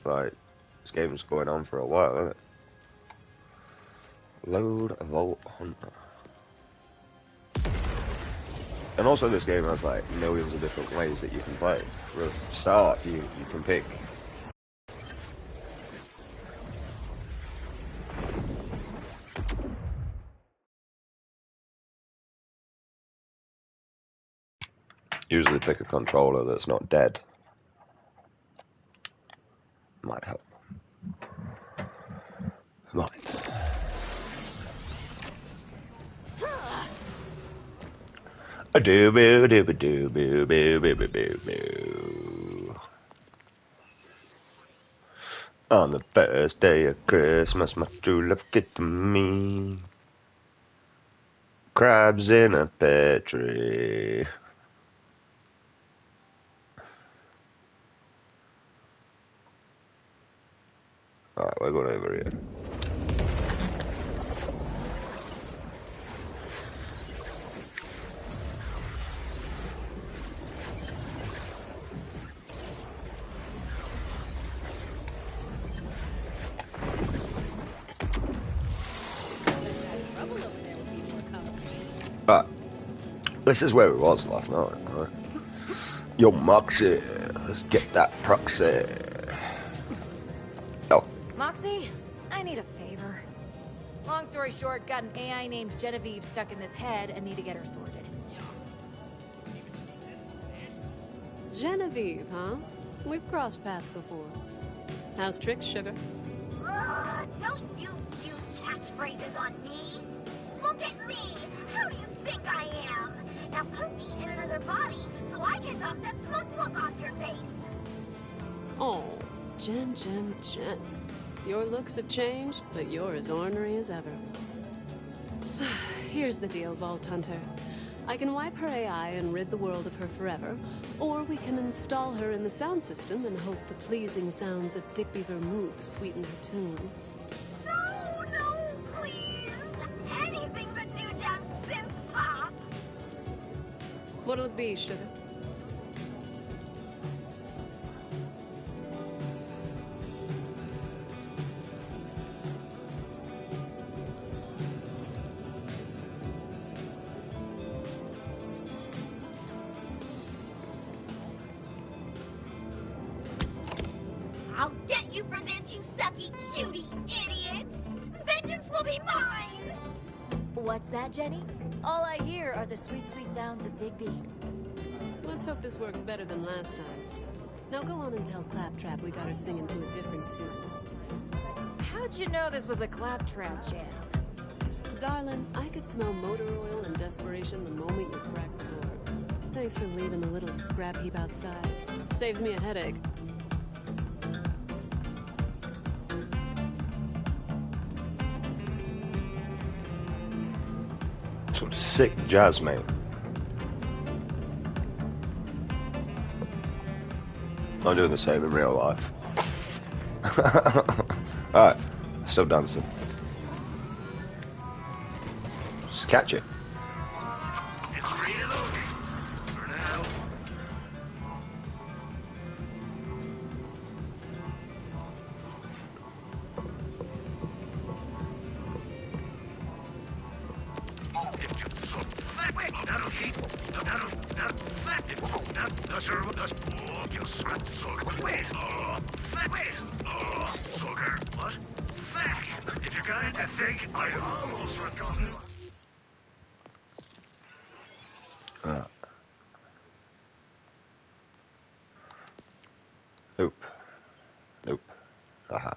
Like, this game's going on for a while, isn't it? Load Vault Hunter. And also this game has like millions of different ways that you can play. For the start, you can pick. Usually pick a controller that's not dead. Might help. Might. A do boo do do boo boo boo boo boo boo. On the first day of Christmas, my true love gave to me crabs in a pear tree. Alright, we're going over here. Right, this is where we was last night, right? Yo, Moxie, let's get that proxy. Oh. Moxie, I need a favor. Long story short, got an AI named Genevieve stuck in this head and need to get her sorted. Genevieve, huh? We've crossed paths before. How's tricks, sugar? Don't you use catchphrases on me! Look at me! How do you think I am? Now put me in another body so I can knock that smug look off your face! Oh, Jen. Your looks have changed, but you're as ornery as ever. Here's the deal, Vault Hunter. I can wipe her AI and rid the world of her forever, or we can install her in the sound system and hope the pleasing sounds of Digby Vermouth sweeten her tune. No, please! Anything but new jazz synth pop! What'll it be, sugar? I'll get you for this, you sucky cutie idiot! Vengeance will be mine! What's that, Jenny? All I hear are the sweet, sweet sounds of Digby. Let's hope this works better than last time. Now go on and tell Claptrap we got her singing to a different tune. How'd you know this was a claptrap jam? Darling, I could smell motor oil and desperation the moment you cracked the door. Thanks for leaving the little scrap heap outside. Saves me a headache. Some sick jazz, mate. I'm doing the same in real life. Alright, still dancing. Just catch it. It's free to look. For now. If you got it to think, I almost forgotten. Nope. Nope. Aha.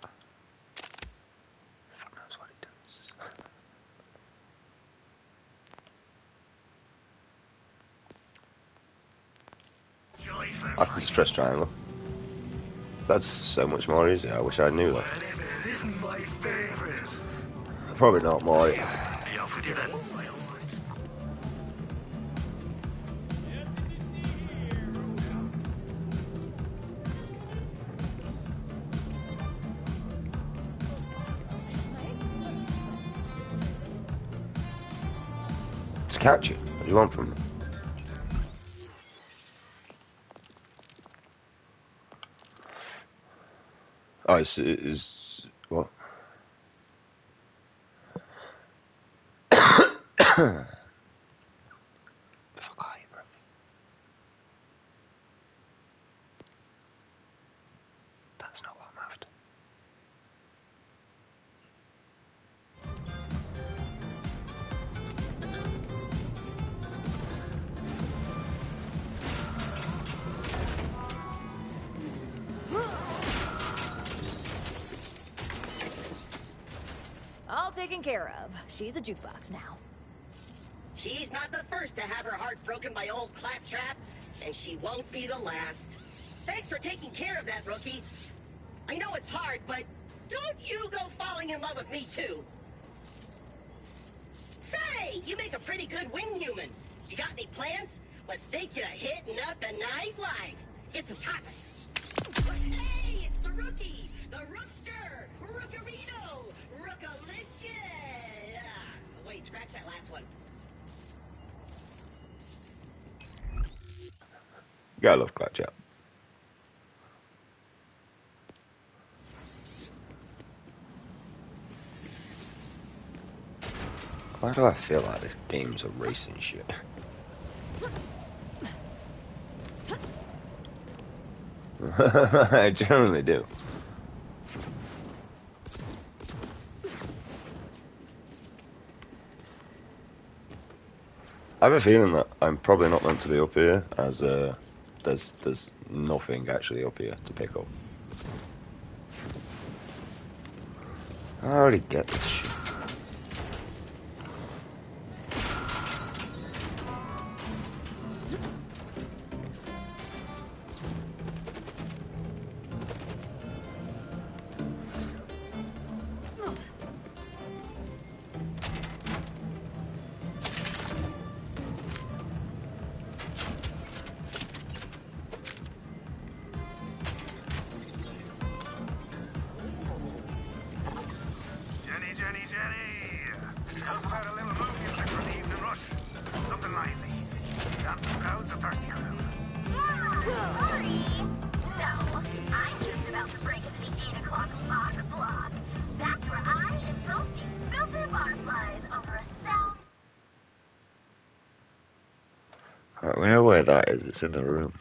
Fuck knows what he does. I can just press triangle. That's so much more easy. I wish I knew that. This is my favorite. Probably not my. Yeah, forget it. Just catch it. What do you want from me? Oh, it's what? The fuck are you, bro? That's not what I'm after. All taken care of. She's a jukebox now. She's not the first to have her heart broken by old Claptrap, and she won't be the last. Thanks for taking care of that, rookie. I know it's hard, but don't you go falling in love with me, too. Say, you make a pretty good wing human. You got any plans? Let's take you to hitting up the nightlife. Hit some tapas. Hey, it's the rookie, the rookster, rookerino, rookalicious. Wait, scratch that last one. Gotta love Claptrap. Why do I feel like this game's a racing shit? I generally do. I have a feeling that I'm probably not meant to be up here, as there's nothing actually up here to pick up. I already get this shit. Jenny! How's about a little movie music for the evening rush? Something lively. Dancing crowds of thirsty crew. Yeah, sorry. No, I'm just about to break into the 8 o'clock block. That's where I insult these filthy barflies over a sound. Alright, we know where that is. It's in the room.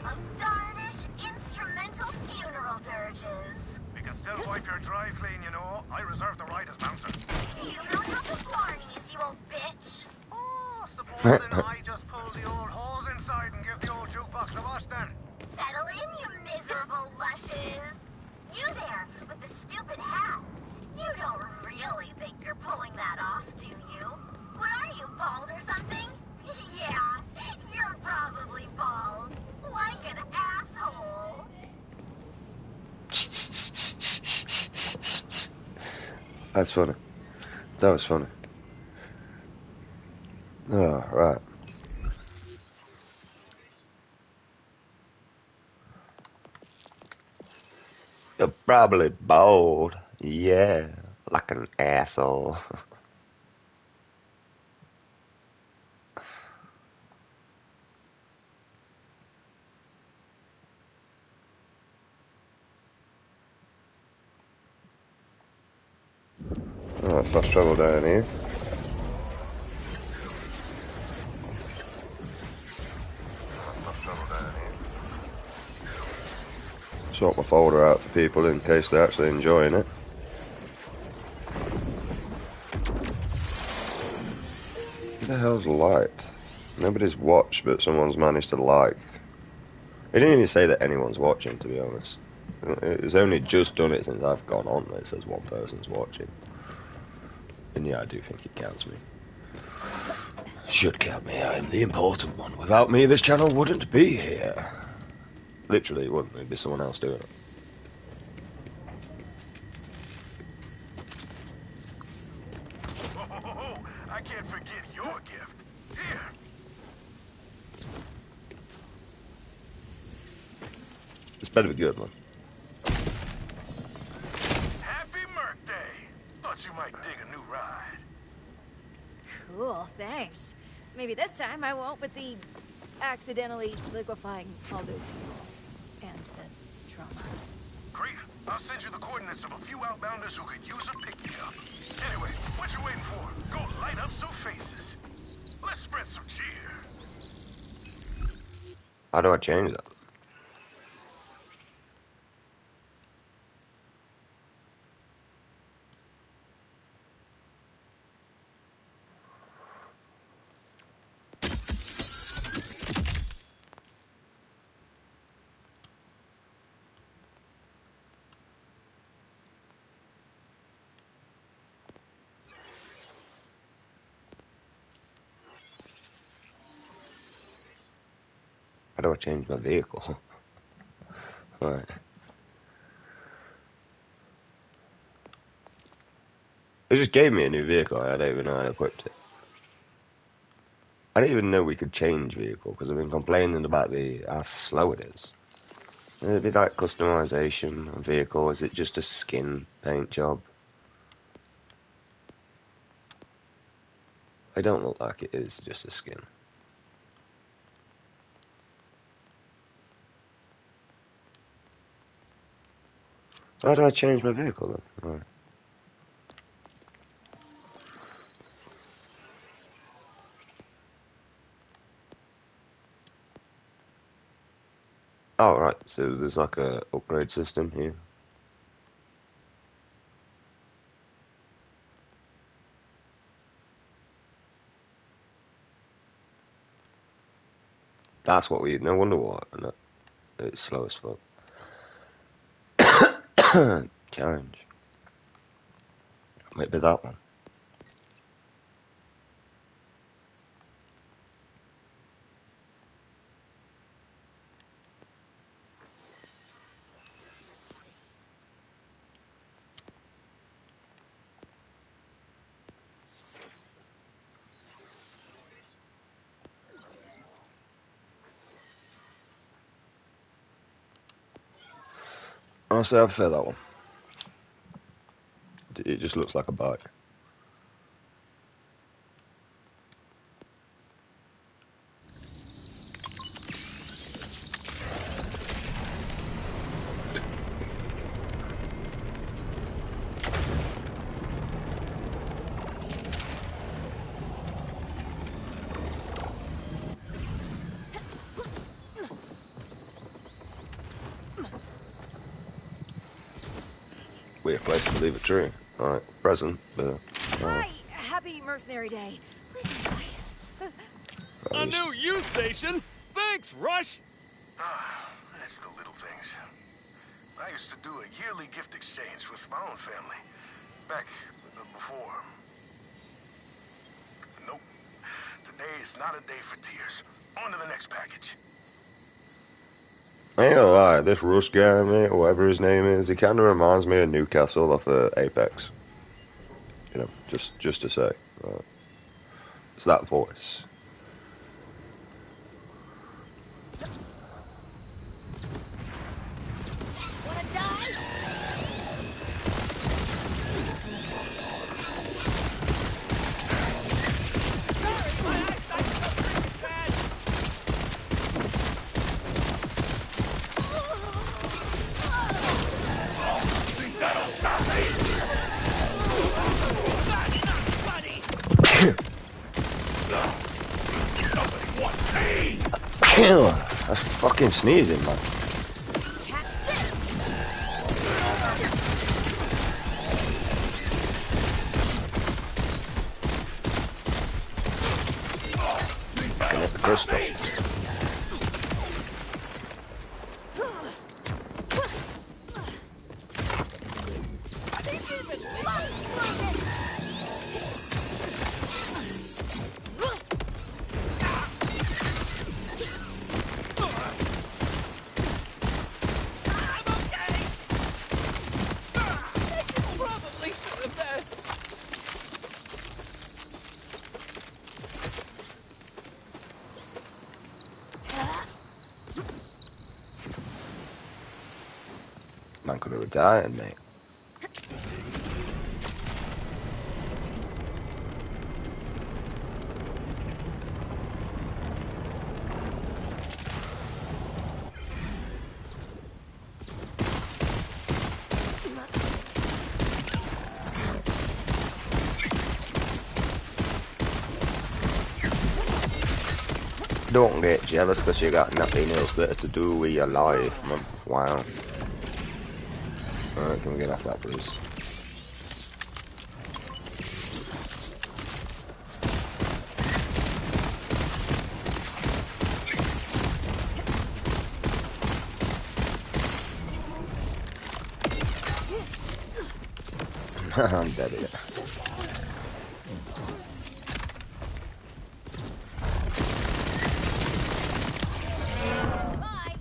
Of darnish instrumental funeral dirges. We can still wipe your drive clean, you know. I reserve the right as bouncer. You don't have the blarneys, you old bitch. Oh, supposing I just pull the old hose inside and give the old jukebox a wash then. Settle in, you miserable lushes. You there, with the stupid hat. You don't really think you're pulling that off, do you? What are you, bald or something? Yeah, you're probably bald. Like an asshole. That's funny. That was funny. Oh, right. You're probably bald. Yeah, like an asshole. Oh, fast travel down here. Sort my folder out for people in case they're actually enjoying it. What the hell's liked? Nobody's watched, but someone's managed to like. It didn't even say that anyone's watching, to be honest. It's only just done it since I've gone on that it says one person's watching. And yeah, I do think it counts me. Should count me, I'm the important one. Without me, this channel wouldn't be here. Literally, it wouldn't. It'd be someone else doing it. Oh, I can't forget your gift. Here. It's better be good, man. thought you might dig a new ride. Cool, thanks. Maybe this time I won't with the accidentally liquefying all those people. And the trauma. Great. I'll send you the coordinates of a few outbounders who could use a pick-me-up. Anyway, what you waiting for? Go light up some faces. Let's spread some cheer. How do I change that? How do I change my vehicle? Alright. It just gave me a new vehicle. I don't even know how I equipped it. I didn't even know we could change vehicle because I've been complaining about how slow it is. It'd be like customization of vehicle. Is it just a skin paint job? I don't look like it is just a skin. How do I change my vehicle then? Right. Oh, right, so there's like a upgrade system here. That's what we, no wonder why, no, it's slow as fuck. Challenge. Might be that one. Honestly, I prefer that one. It just looks like a bike. Weird place to leave a tree. Alright, present, but... Hi! Happy Mercenary Day. Please enjoy. A new use station? Thanks, Rush! Ah, that's the little things. I used to do a yearly gift exchange with my own family. Back before. Nope. Today is not a day for tears. On to the next package. I ain't gonna lie, this Rush guy, mate, or whatever his name is, he kind of reminds me of Newcastle off of Apex. You know, just to say. It's that voice. Wanna die? Sorry, my eyesight's so freaking bad! Think that'll stop me? That's not funny! Somebody wants me! That's fucking sneezing, man. Catch this! Fucking hit the crystal. Probably for the best. Man could have retired, mate. Don't get jealous because you got nothing else better to do with your life, man. Wow. Alright, can we get off that, please? I'm dead here. Bye.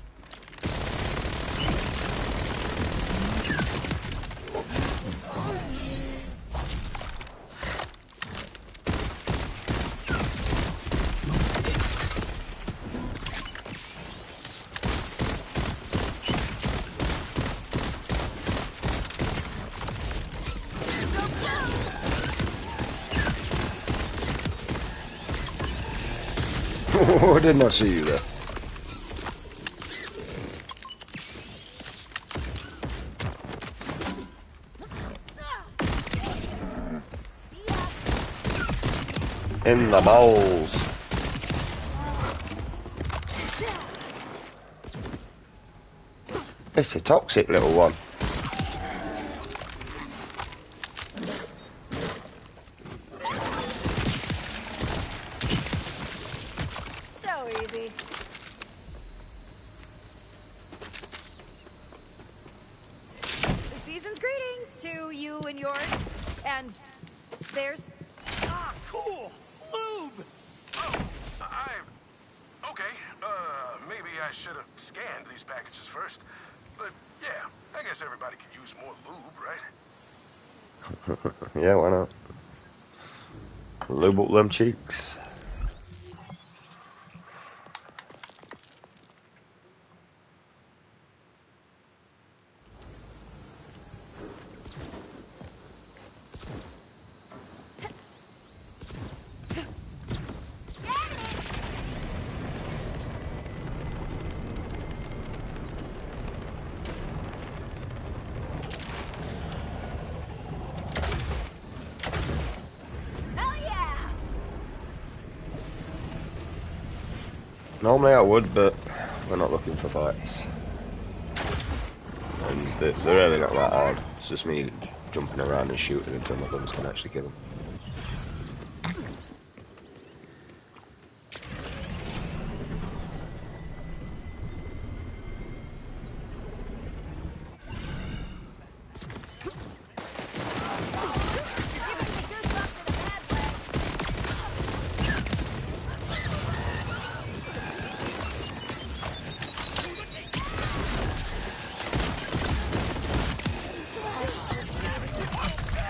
I did not see you there. In the balls. It's a toxic little one. So easy. The season's greetings to you and yours, and theirs. Ah, cool! Lube! Oh, okay, maybe I should have scanned these packages first. But, yeah, I guess everybody could use more lube, right? Yeah, why not? Lube up them cheeks. Hell yeah! Normally I would, but we're not looking for fights. And they're really not that hard. It's just me jumping around and shooting until my guns can actually kill them.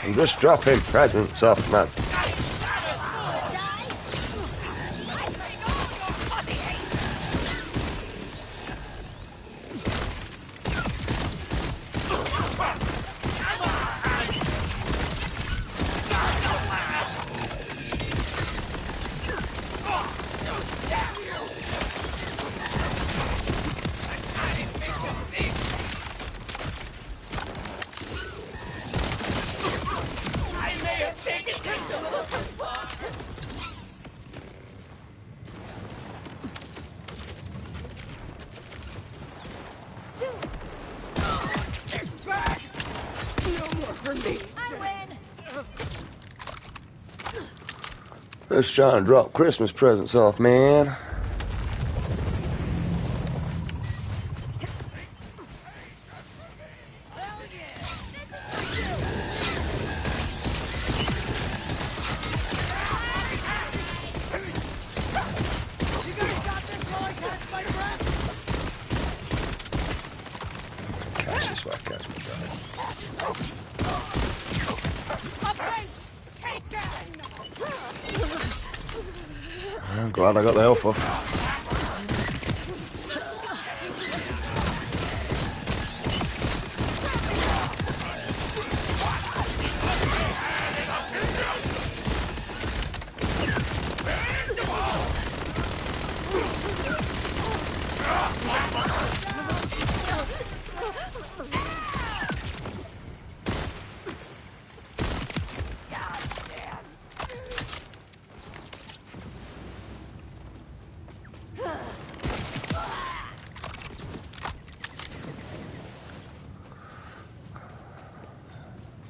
I'm just dropping presents off, man. Just trying to drop Christmas presents off, man. Catch this way, catch me, I'm glad I got the health off.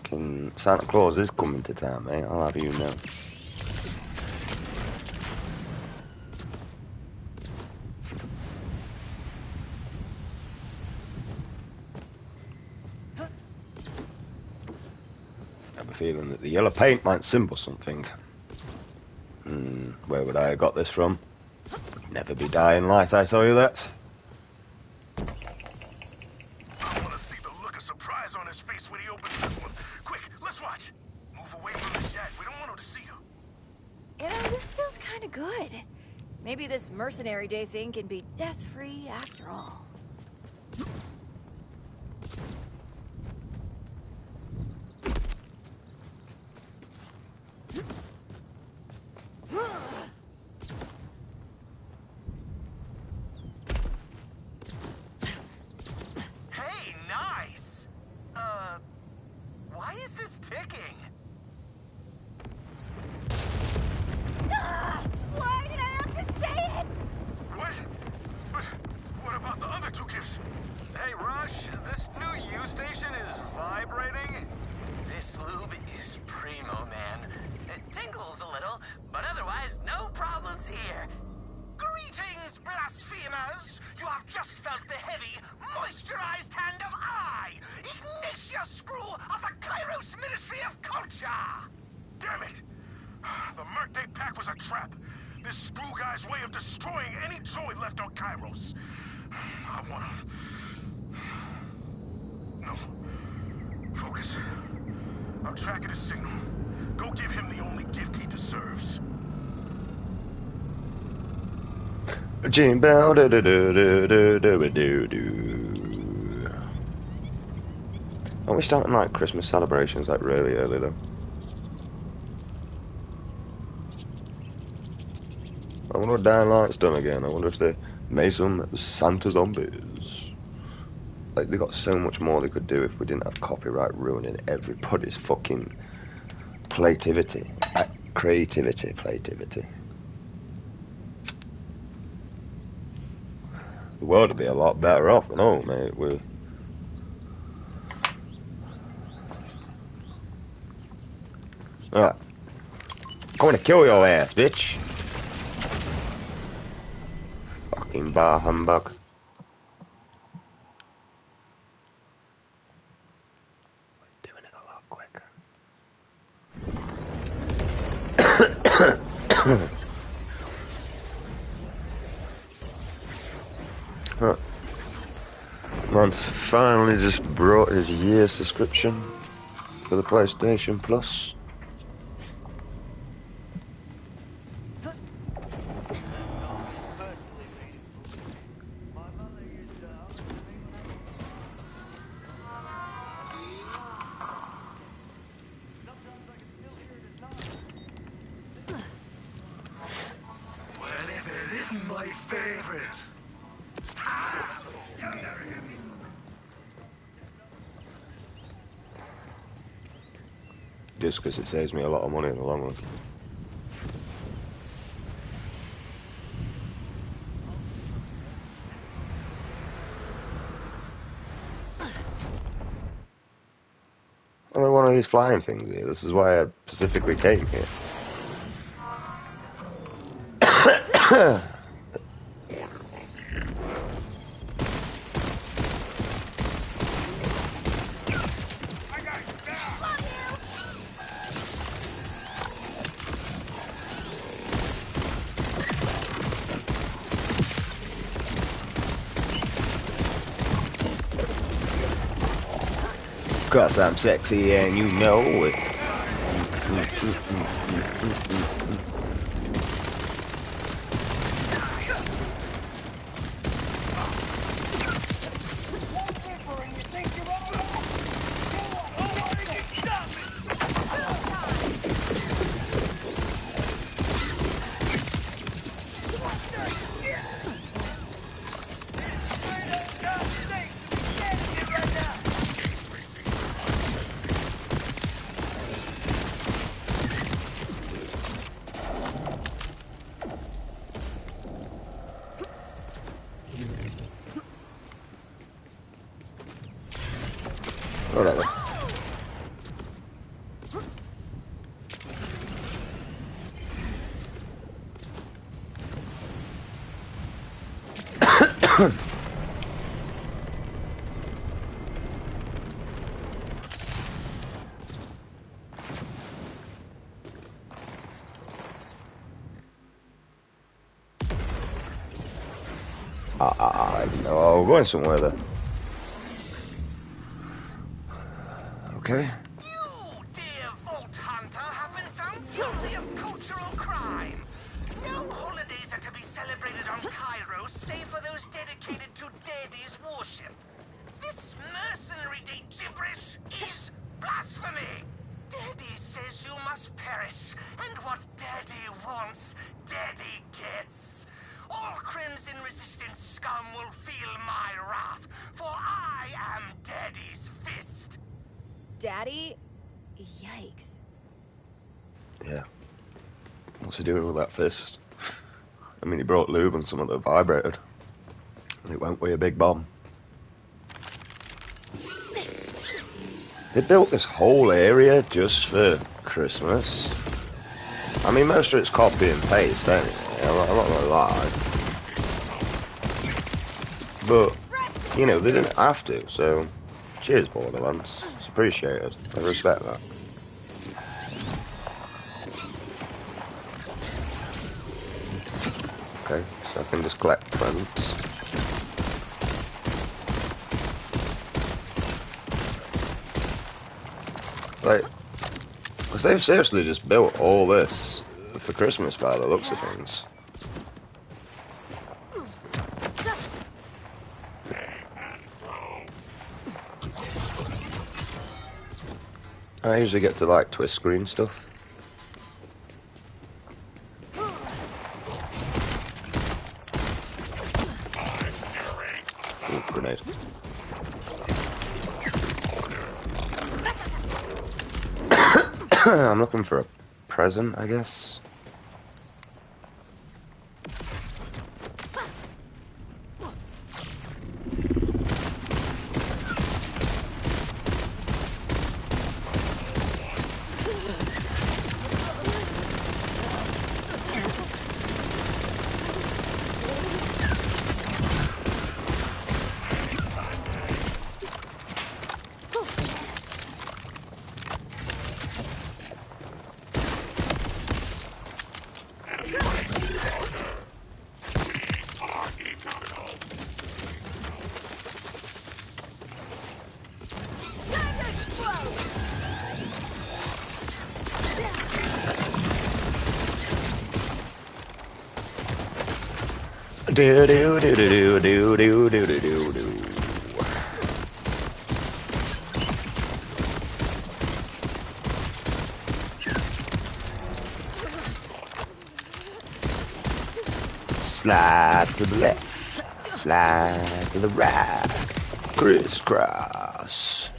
Fucking Santa Claus is coming to town, mate. I'll have you know. I have a feeling that the yellow paint might symbol something. Where would I have got this from? Never be dying light, I tell you that. I want to see the look of surprise on his face when he opens this one. Quick, let's watch. Move away from the shack. We don't want him to see you. You know, this feels kind of good. Maybe this mercenary day thing can be death-free after all. Hey, nice! Why is this ticking? Why did I have to say it? What? But what about the other two gifts? Hey, Rush, this new U-station is vibrating? This lube is primo, man. It tingles a little, but otherwise no problems here. Greetings, blasphemers! You have just felt the heavy, moisturized hand of I, Ignatius Screw of the Kairos Ministry of Culture! Damn it! The Merc they pack was a trap. This screw guy's way of destroying any joy left on Kairos. I wanna... No. Focus. I'm tracking his signal. Go give him the only gift he deserves. Gene Bell, do do do do do do do do. Aren't we starting like Christmas celebrations like really early though? I wonder what Dying Light's done again. I wonder if they made some Santa zombies. Like, they got so much more they could do if we didn't have copyright ruining everybody's fucking creativity. Creativity. The world would be a lot better off than all, mate. We're... Alright. Going to kill your ass, bitch. Fucking bar humbug. Doing it a lot quicker. Huh. Man's finally just brought his year's subscription for the PlayStation Plus. Just because it saves me a lot of money in the long run. Only one of these flying things here. This is why I specifically came here. Cause I'm sexy and you know it. Whatever. Oh, we're going somewhere there. Okay. You, dear Vault Hunter, have been found guilty of cultural crime. No holidays are to be celebrated on Cairo save for those dedicated to Daddy's worship. This mercenary day gibberish is blasphemy. Daddy says you must perish, and what Daddy wants, Daddy gets. All Crimson Resistance scum will feel my wrath, for I am Daddy's fist. Daddy? Yikes. Yeah. What's he doing with that fist? I mean, he brought lube and some of that vibrated. And it went with a big bomb. They built this whole area just for Christmas. I mean, most of it's copy and paste, anyway. I'm not gonna lie. But, you know, they didn't have to, so cheers, Borderlands. It's appreciated. I respect that. Okay, so I can just collect presents. Like, because they've seriously just built all this for Christmas by the looks of things. I usually get to like twist screen stuff. Ooh, grenade. I'm looking for a present, I guess. Do do do do do do do do do do. Slide to the left, slide to the right, crisscross.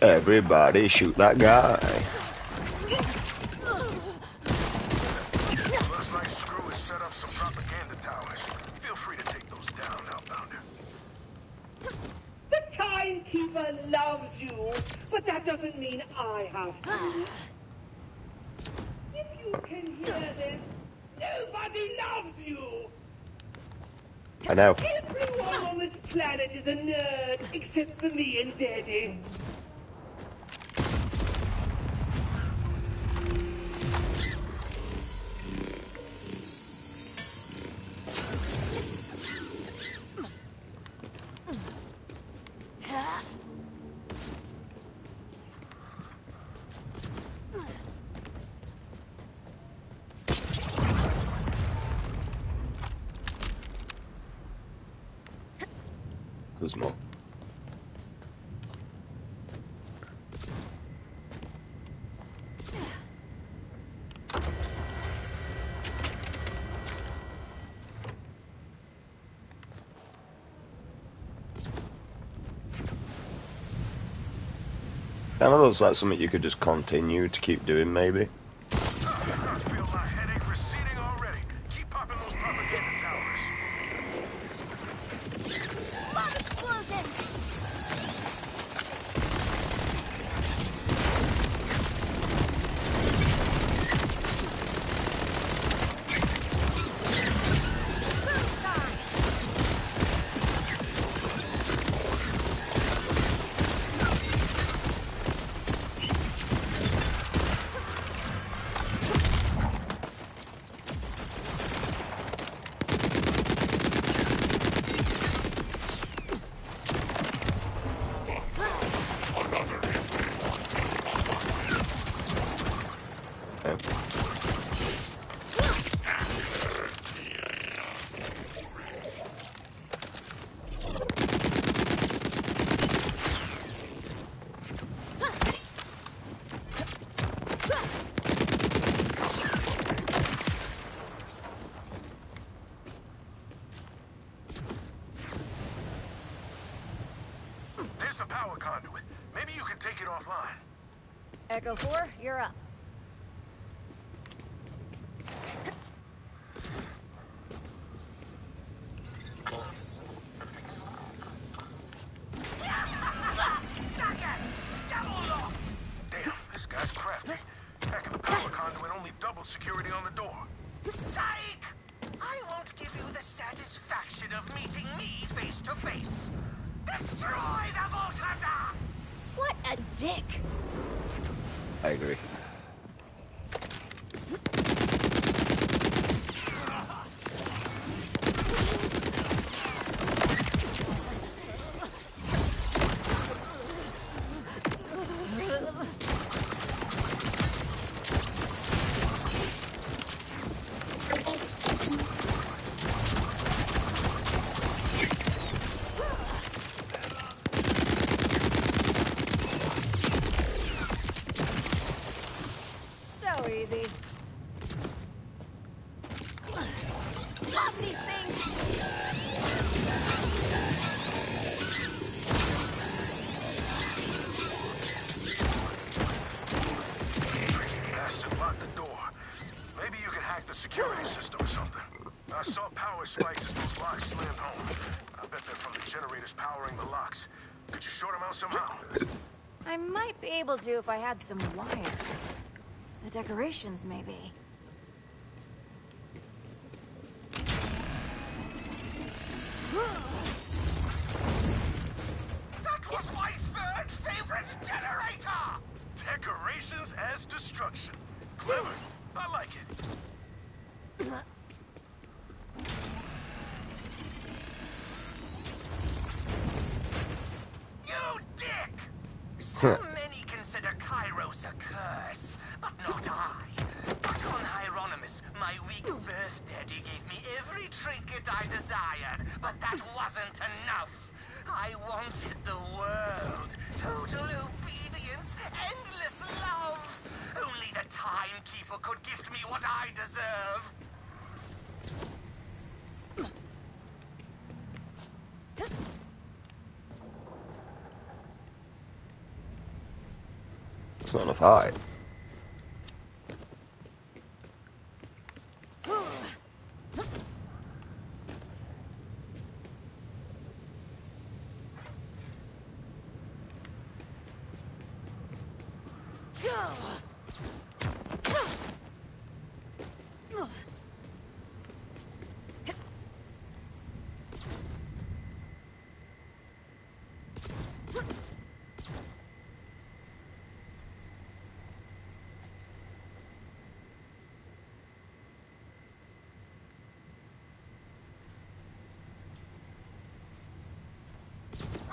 Everybody shoot that guy. Looks like Screw has set up some propaganda towers. Feel free to take those down, Outbounder. The Timekeeper loves you, but that doesn't mean I have to. If you can hear this, nobody loves you! I know. Everyone on this planet is a nerd, except for me and Daddy. There's more. Kind of looks like something you could just continue to keep doing, maybe. I feel my headache receding already. Keep popping those propaganda towers. Love explosions! just a power conduit. Maybe you can take it offline. Echo 4, you're up. Suck it! Double locked! Damn, this guy's crafty. Hacking the power conduit only doubled security on the door. Psych! I won't give you the satisfaction of meeting me face to face. Destroy the Vault Hunter! What a dick! I agree. So easy. Love these things! Tricky bastard locked the door. Maybe you can hack the security system or something. I saw power spikes as those locks slammed home. I bet they're from the generators powering the locks. Could you short them out somehow? I might be able to if I had some wire. The decorations, maybe. That was my third favorite generator! Decorations as destruction. Clever. I like it. You dick! So many consider Kairos a curse, but not I. Back on Hieronymus, my weak birth daddy gave me every trinket I desired, but that wasn't enough. I wanted the world, total obedience, endless love. Only the Timekeeper could gift me what I deserve. It's not enough height.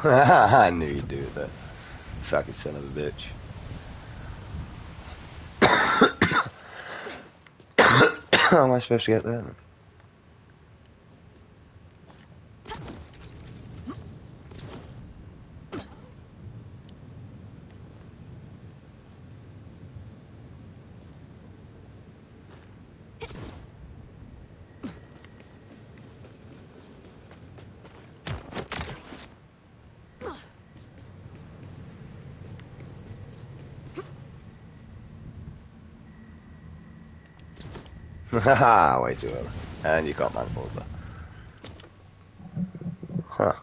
I knew you'd do that. Fucking son of a bitch. How am I supposed to get there? Haha, way too early. And you can't manifold there. Huh.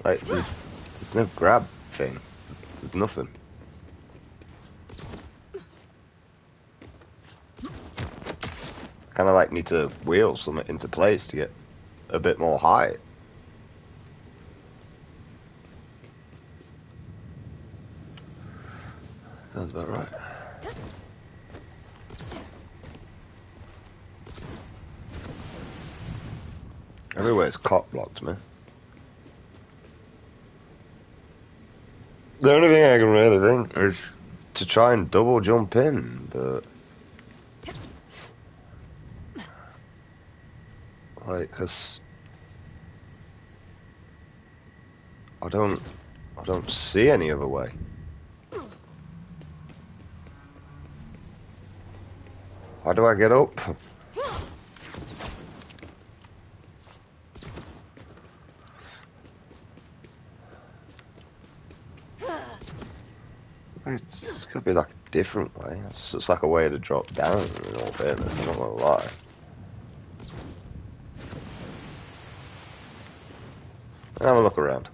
Like, there's no grab thing. There's nothing. Kinda like need to wheel something into place to get a bit more height. Sounds about right. Everywhere's cock blocked, man. The only thing I can really think is to try and double jump in, but like, cause I don't see any other way. How do I get up? It's gotta be like a different way. It's just like a way to drop down in all fairness, I'm not gonna lie. Have a look around.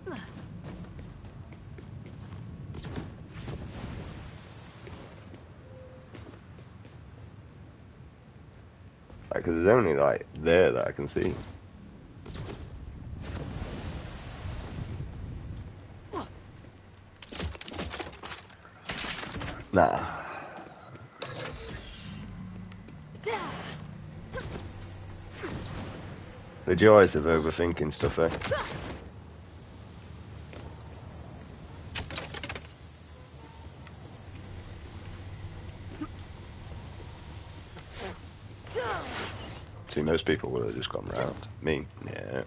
Like, cause it's only like there that I can see. Nah. The joys of overthinking stuff, eh? See, most people would have just gone round. Me? Yeah.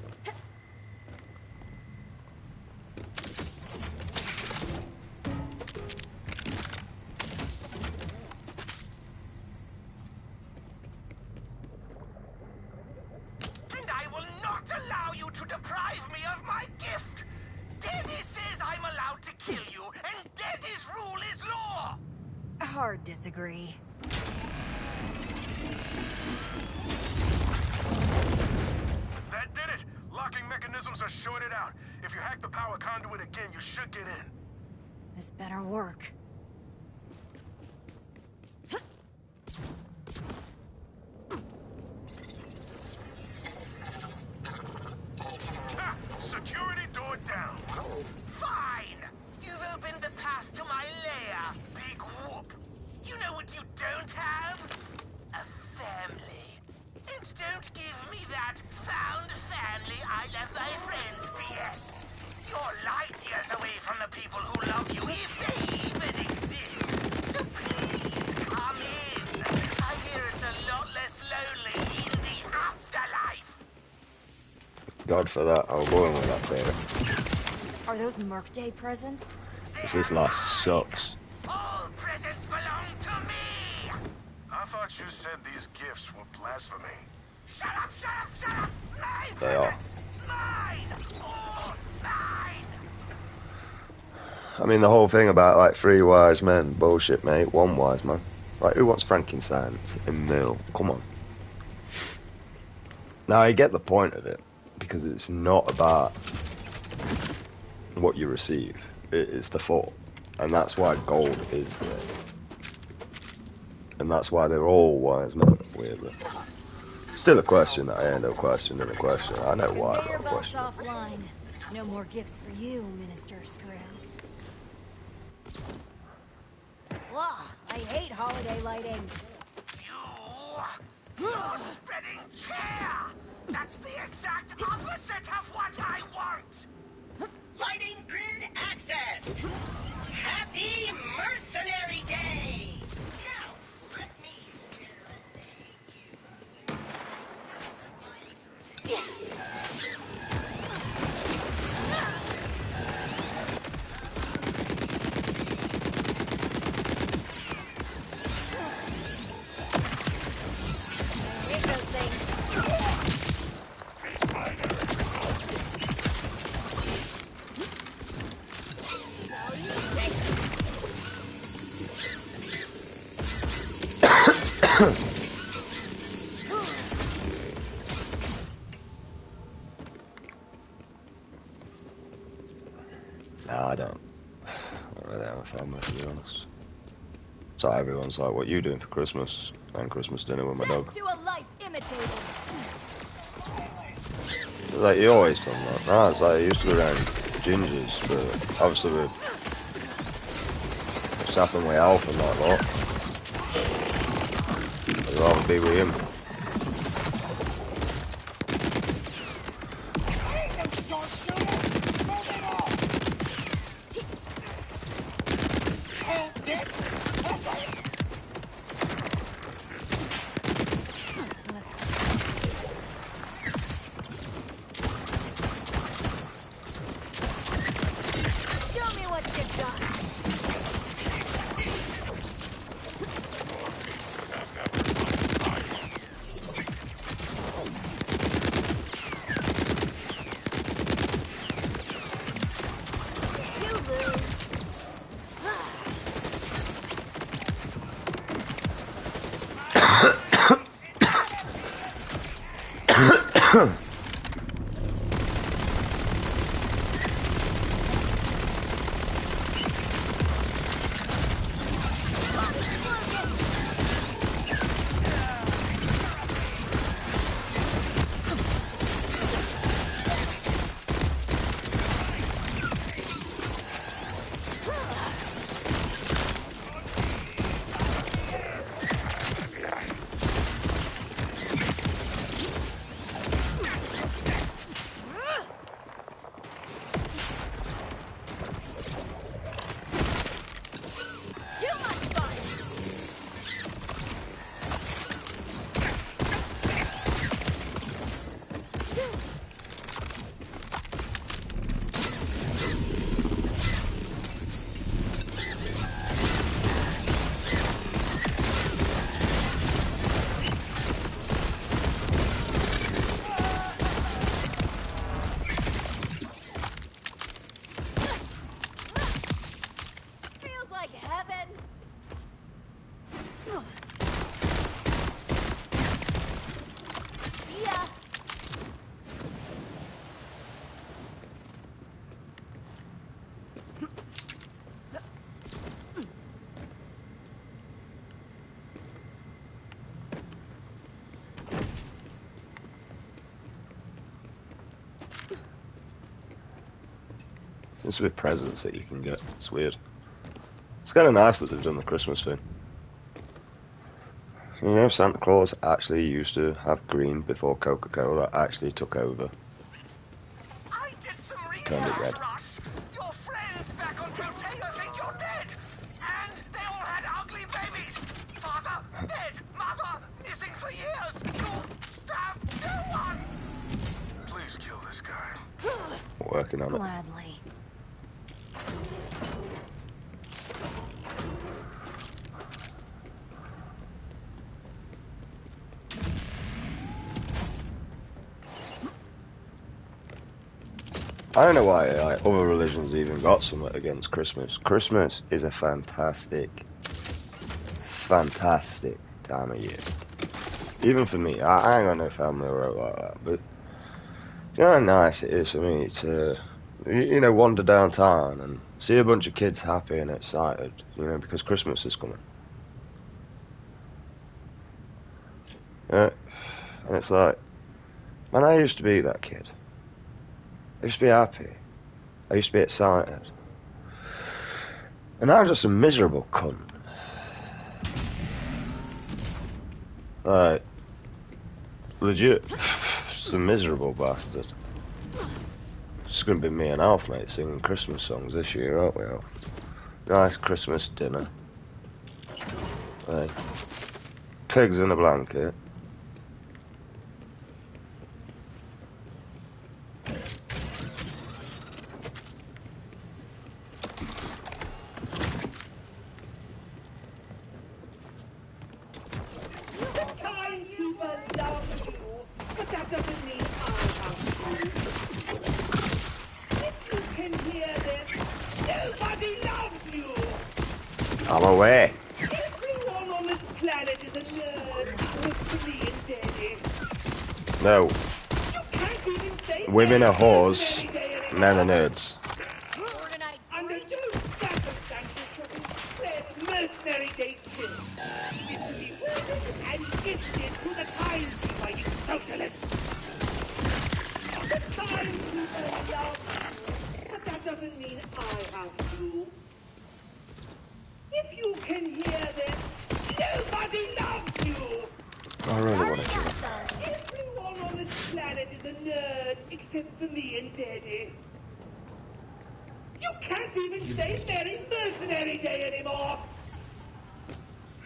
And I will not allow you to deprive me of my gift! Daddy says I'm allowed to kill you, and Daddy's rule is law! Hard disagree. That did it! Locking mechanisms are shorted out. If you hack the power conduit again, you should get in. This better work. Ha! Security door down. Fine! You've opened the path to my lair, big whoop. You know what you don't have? A family. And don't give me that found family I left my friends BS. You're light years away from the people who love you, if they even exist. So please come in. I hear it's a lot less lonely in the afterlife. God for that, I'll go in with that baby. Are those Merc Day presents? This last sucks. All presents belong to me! I thought you said these gifts were blasphemy. Shut up, shut up, shut up! My They are. presents! Mine! All mine! I mean, the whole thing about, like, 3 wise men, bullshit, mate. 1 wise man. Like, who wants frankincense in meal? Come on. Now, I get the point of it, because it's not about what you receive. It's the thought. And that's why gold is there. And that's why they're all wise men, weirdly. Still a question that I end up questioning a question. I know why, Conveyor but I'm belt's questioning. offline. No more gifts for you, Minister Screw. Ugh, I hate holiday lighting. You're spreading cheer! That's the exact opposite of what I want! Lighting grid access. Happy Mercenary Day! Now, let me serenade you. Hate those things. Nah, I don't really have a family, to be honest. So everyone's like, what you doing for Christmas? And Christmas dinner with my dog. Death to a life imitated. It's like, you always done that. Nah, it's like, I used to go around gingers, but obviously with what's happened with Alf and that lot, I'd rather be with him. Show me what you've got. Feels like heaven. See ya. This with presents that you can get. It's weird. It's kind of nice that they've done the Christmas thing. You know, Santa Claus actually used to have green before Coca-Cola actually took over. I did some Turned it research, red. Russ. Your friends back on Proteo think you're dead. And they all had ugly babies. Father, dead. Mother, missing for years. You have no one. Please kill this guy. Working on it. Gladly. I don't know why like, other religions even got something against Christmas. Christmas is a fantastic time of year. Even for me, I ain't got no family or like that, but you know how nice it is for me to, you know, wander downtown and see a bunch of kids happy and excited, you know, because Christmas is coming. Yeah, and it's like, man, I used to be that kid. I used to be happy. I used to be excited. And I'm just a miserable cunt. Like, legit. Just a miserable bastard. It's gonna be me and Alf, mate, singing Christmas songs this year, aren't we, Alf? Nice Christmas dinner. Hey. Pigs in a blanket. I'm away. Everyone on this planet is a nerd. Looks to me and Daddy. No. You can't even say Women are whores. Merry Day anymore. Men are nerds. Organite Under no circumstances should you spread mercenary date shit. It is to be hoarded and gifted to the timekeeper, you socialist. The timekeeper loves you, but that doesn't mean I have to. If you can hear this, nobody loves you! I really want to kill him. Everyone on this planet is a nerd except for me and Daddy. You can't even say Merry Mercenary Day anymore!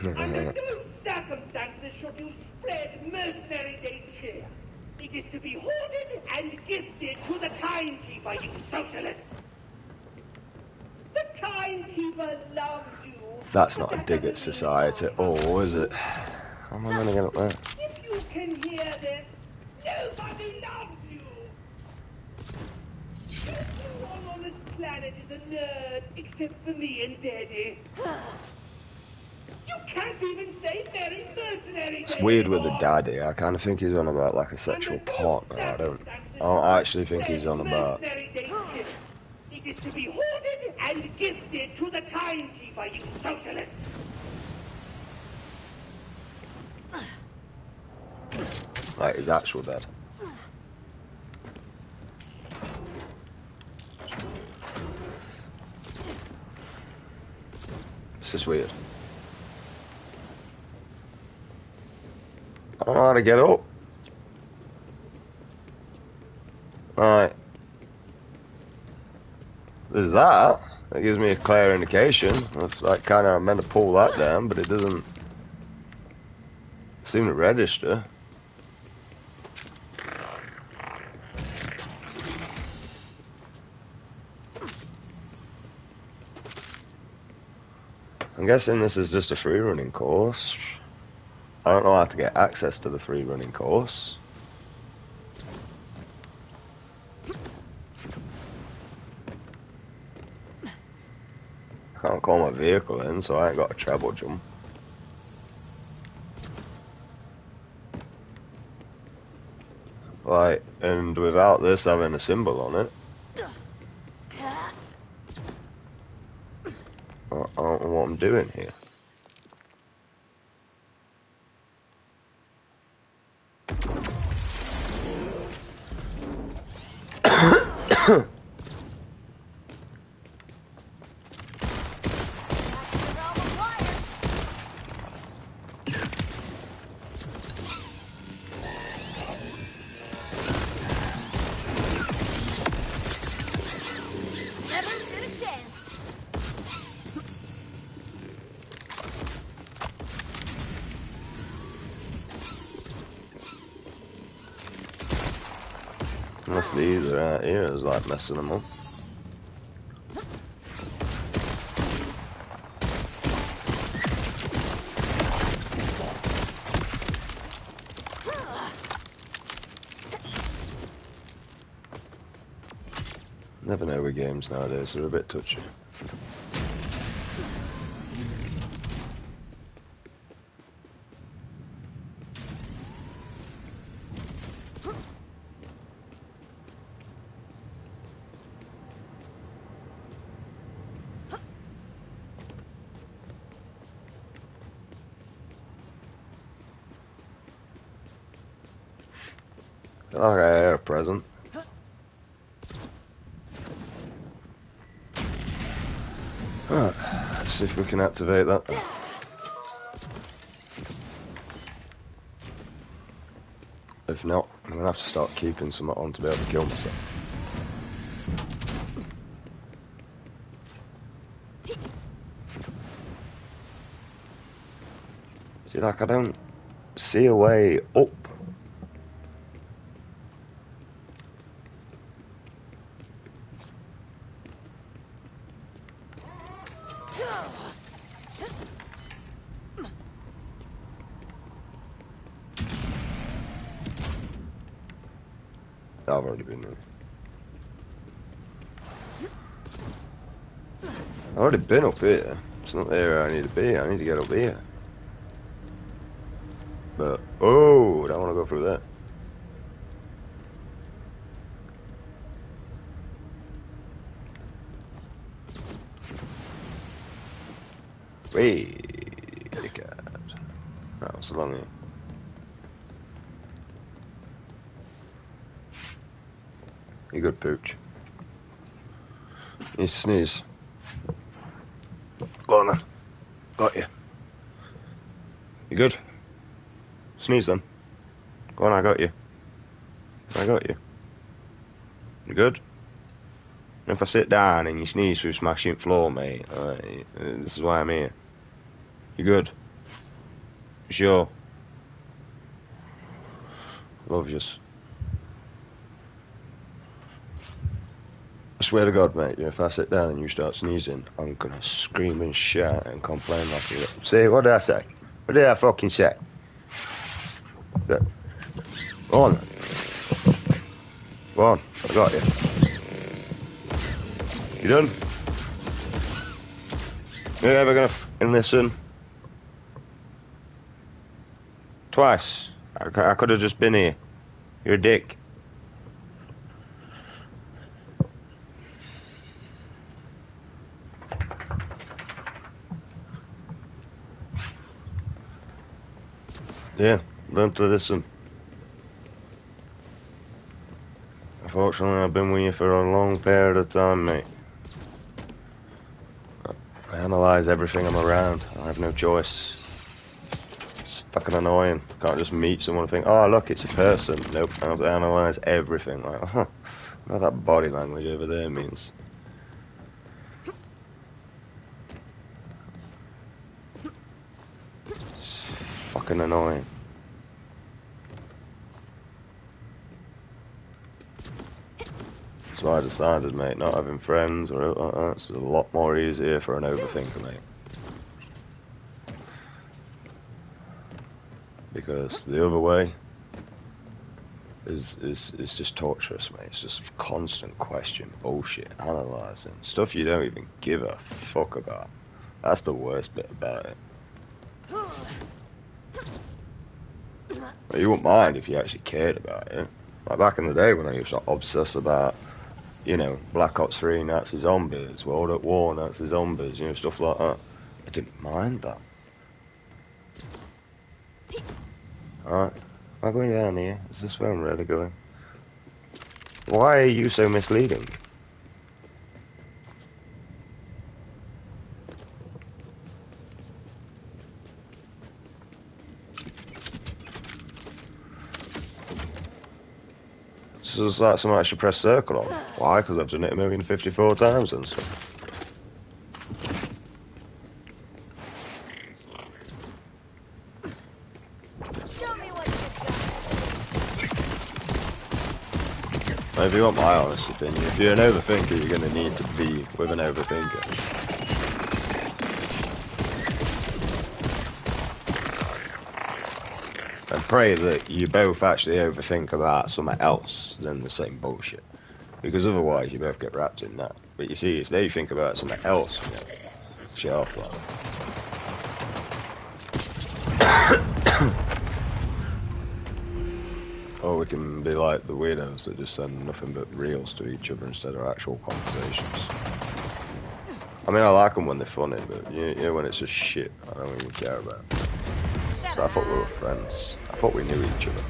Under no circumstances should you spread Mercenary Day cheer. It is to be hoarded and gifted to the timekeeper, you socialist! The timekeeper loves you. That's not a dig at society at all, is it? How am I going to get up there? If you can hear this, nobody loves you. Everyone on this planet is a nerd except for me and Daddy. You can't even say very mercenary. It's weird with the daddy. I kind of think he's on about like a sexual partner. I don't actually think he's on about. It is to be hoarded and gifted to the timekeeper, you socialist. Like his actual dad. It's just weird. I don't know how to get up. Right. There's that. That gives me a clear indication. It's like kind of meant to pull that down, but it doesn't seem to register. I'm guessing this is just a free running course. I don't know how to get access to the free running course. I can't call my vehicle in, so I ain't got a treble jump. Like, and without this having a symbol on it, I don't know what I'm doing here. Unless these are out here is like messing them up. Never know with games nowadays, they're a bit touchy. Okay, a present. Alright, let's see if we can activate that. If not, I'm gonna have to start keeping some on to be able to kill myself. See, like, I don't see a way up. I've already been there. I've already been up here. It's not there where I need to be. I need to get up here. But, oh, I don't want to go through that. Wait, God. That was along here. You good, Pooch? You sneeze. Go on then. Got you. You good? Sneeze then. Go on, I got you. I got you. You good? And if I sit down and you sneeze through smashing floor, mate, this is why I'm here. You good? You sure? Love yous. I swear to God, mate, if I sit down and you start sneezing, I'm gonna scream and shout and complain like you. See, what did I say? What did I fucking say? Go on. Go on, I got you. You done? You ever gonna listen? twice. I could have just been here. You're a dick. Yeah, learn to listen. Unfortunately, I've been with you for a long period of time, mate. I analyse everything I'm around. I have no choice. It's fucking annoying. Can't just meet someone and think, oh, look, it's a person. Nope, I have to analyse everything. Like, huh, what that body language over there means. It's fucking annoying. That's why I decided, mate, not having friends or like that's a lot more easier for an overthinker, mate. Because the other way is just torturous, mate. It's just constant question, bullshit, analysing stuff you don't even give a fuck about. That's the worst bit about it. But you wouldn't mind if you actually cared about it. Like back in the day when I used to obsess about, you know, Black Ops 3 Nazi zombies, World at War Nazi zombies, you know, stuff like that. I didn't mind that. Alright, am I going down here? Is this where I'm really going? Why are you so misleading? So it's like something I should press circle on. Why? Because I've done it 1,054 times and stuff. If you want my honest opinion, if you're an overthinker, you're going to need to be with an overthinker. And pray that you both actually overthink about something else than the same bullshit. Because otherwise you both get wrapped in that. But you see, if they think about something else, you know, shit off like or we can be like the weirdos that just send nothing but reels to each other instead of actual conversations. I mean, I like them when they're funny, but you know when it's just shit, I don't even care about it. So I thought we were friends. I thought we knew each other.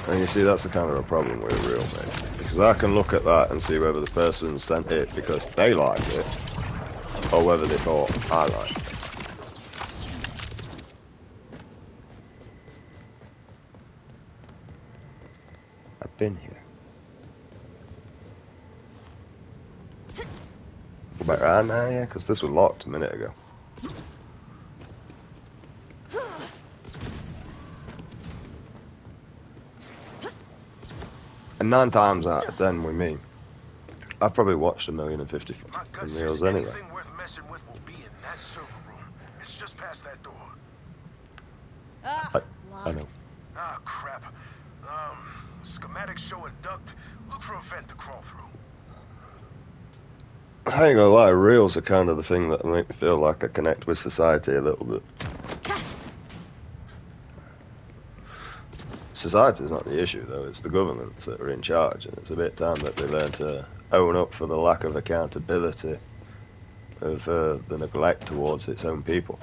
And you see, that's the kind of a problem with real, mate. Because I can look at that and see whether the person sent it because they liked it, or whether they thought I liked it. I've been here. Go back around now, yeah? Because this was locked a minute ago. And 9 times out of 10 with me, I've probably watched 1,054 meals anyway. Anything worth messing with will be in that server room. It's just past that door. Ah, I know. locked. Ah, crap. Schematics show a duct. Look for a vent to crawl through. I ain't gonna lie, reels are kind of the thing that make me feel like I connect with society a little bit. Society's not the issue, though. It's the governments that are in charge, and it's a bit time that they learn to own up for the lack of accountability of the neglect towards its own people.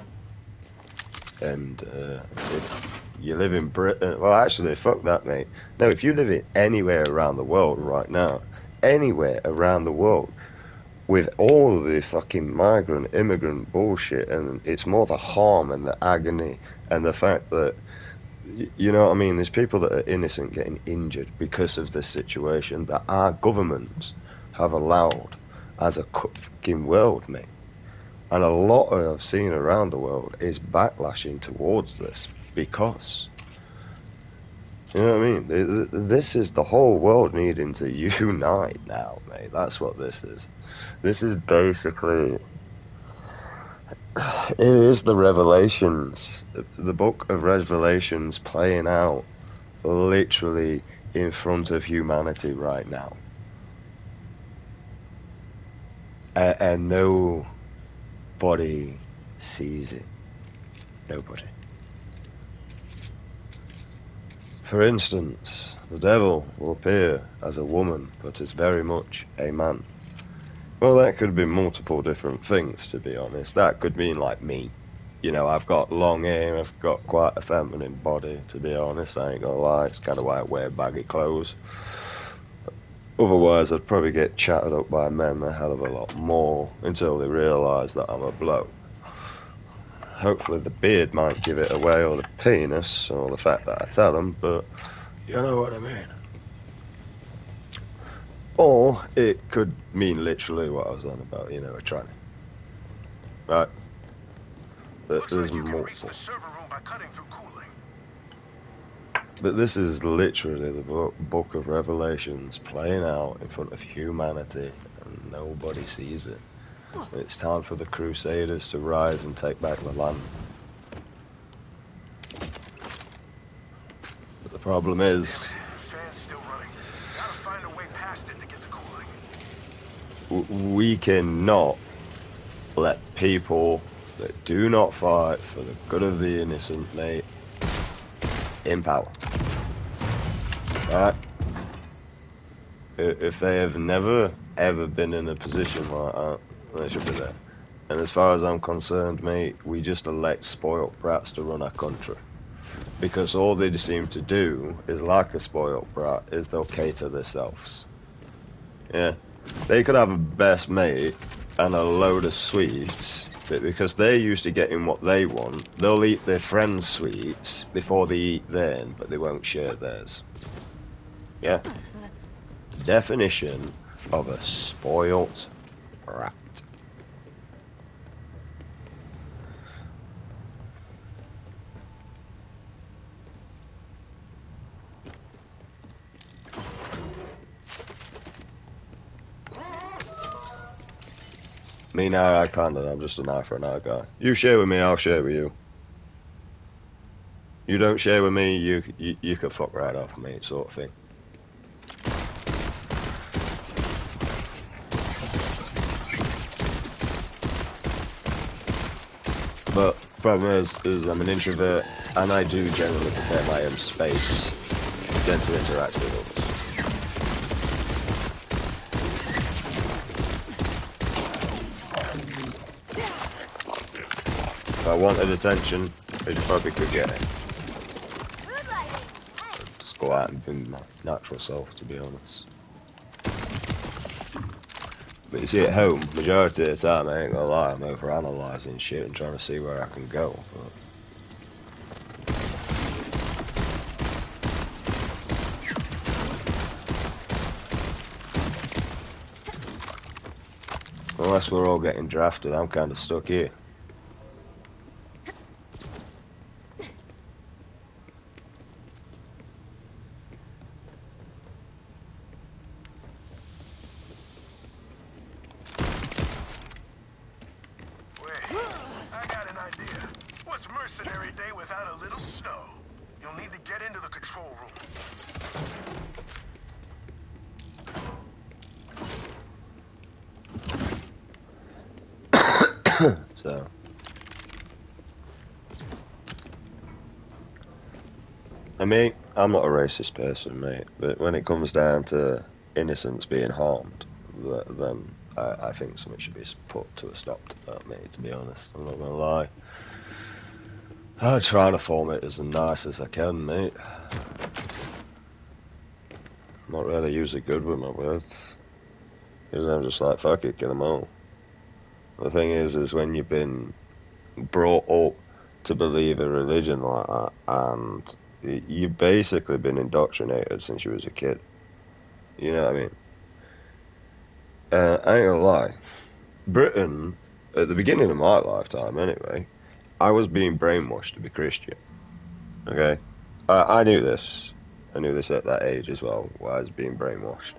And if you live in Britain, well, actually, fuck that, mate. No, if you live in anywhere around the world right now, anywhere around the world, with all of the fucking migrant, immigrant bullshit, and it's more the harm and the agony and the fact that, you know what I mean, there's people that are innocent getting injured because of this situation that our governments have allowed as a fucking world, mate. And a lot I've seen around the world is backlashing towards this because, you know what I mean? This is the whole world needing to unite now, mate. That's what this is. This is basically, it is the Revelations, the book of Revelations playing out literally in front of humanity right now. And nobody sees it. Nobody. For instance, the devil will appear as a woman, but is very much a man. Well, that could be multiple different things, to be honest. That could mean like me. You know, I've got long hair, I've got quite a feminine body, to be honest. I ain't gonna lie, it's kind of why I wear baggy clothes. Otherwise, I'd probably get chatted up by men a hell of a lot more until they realise that I'm a bloke. Hopefully the beard might give it away, or the penis, or the fact that I tell them, but you know what I mean. Or it could mean literally what I was on about, you know, a tranny. Right? But Looks there's like you can reach multiple. the server room by cutting through cooling. But this is literally the book of Revelations playing out in front of humanity, and nobody sees it. It's time for the Crusaders to rise and take back the land. But the problem is, Fan's still running. Gotta find a way past it to get the cooling. we cannot let people that do not fight for the good of the innocent, mate, in power. Right? If they have never, ever been in a position like that, they should be there. And as far as I'm concerned, mate, we just elect spoiled brats to run our country. Because all they seem to do is, like a spoiled brat, is they'll cater themselves. Yeah. They could have a best mate and a load of sweets, but because they're used to getting what they want, they'll eat their friends' sweets before they eat theirs, but they won't share theirs. Yeah. Definition of a spoilt brat. Me now, I can't. I'm just an eye for an eye guy. You share with me, I'll share with you. You don't share with me, you can fuck right off, mate, sort of thing. But problem is I'm an introvert, and I do generally prefer my own space than to interact with others. If I wanted attention, I probably could get it. Just go out and be my natural self, to be honest. But you see, at home, majority of the time, I ain't gonna lie, I'm overanalyzing shit and trying to see where I can go. But unless we're all getting drafted, I'm kind of stuck here. Mercenary day without a little snow. You'll need to get into the control room. So. I mean, I'm not a racist person, mate, but when it comes down to innocents being harmed, then I think something should be put to a stop to that, mate, to be honest. I'm not gonna lie. I'm trying to form it as nice as I can, mate. I'm not really usually good with my words. Because I'm just like, fuck it, kill them all. The thing is when you've been brought up to believe a religion like that, and you've basically been indoctrinated since you was a kid. You know what I mean? I ain't gonna lie. Britain, at the beginning of my lifetime anyway, I was being brainwashed to be Christian. Okay? I knew this. I knew this at that age as well, where I was being brainwashed.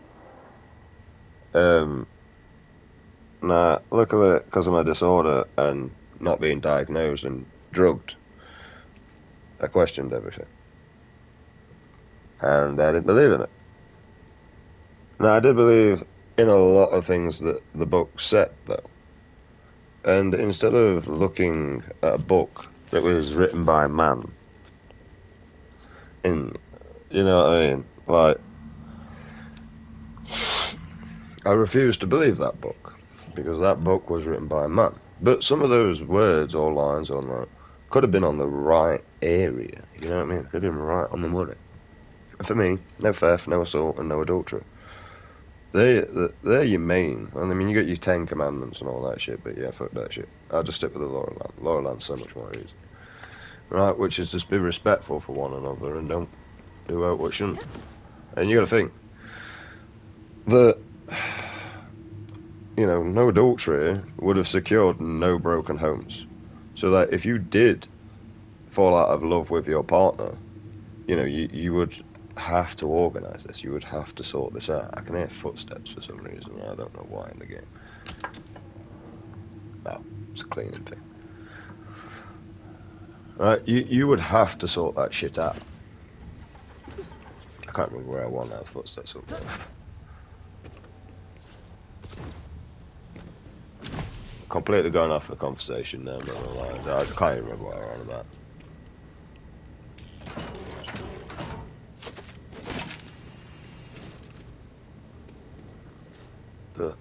Now, luckily, because of my disorder and not being diagnosed and drugged, I questioned everything. And I didn't believe in it. Now, I did believe in a lot of things that the book said, though. And instead of looking at a book that was written by a man, you know what I mean? Like, I refuse to believe that book, because that book was written by a man. But some of those words or lines on that could have been on the right area, you know what I mean? Could have been right on the money. For me, no theft, no assault, and no adultery. They're your main. I mean, you got your 10 commandments and all that shit, but yeah, fuck that shit. I'll just stick with the law of land. Law of land's so much more easy. Right, which is just be respectful for one another and don't do out what shouldn't. And you gotta think that, you know, no adultery would have secured no broken homes. So that if you did fall out of love with your partner, you know, you would have to organise this. You would have to sort this out. I can hear footsteps for some reason. I don't know why in the game. Oh, it's a cleaning thing. Right, you would have to sort that shit out. I can't remember where I want those footsteps up there. Completely going off the conversation there, I'm not gonna lie. I can't even remember what I was on about. But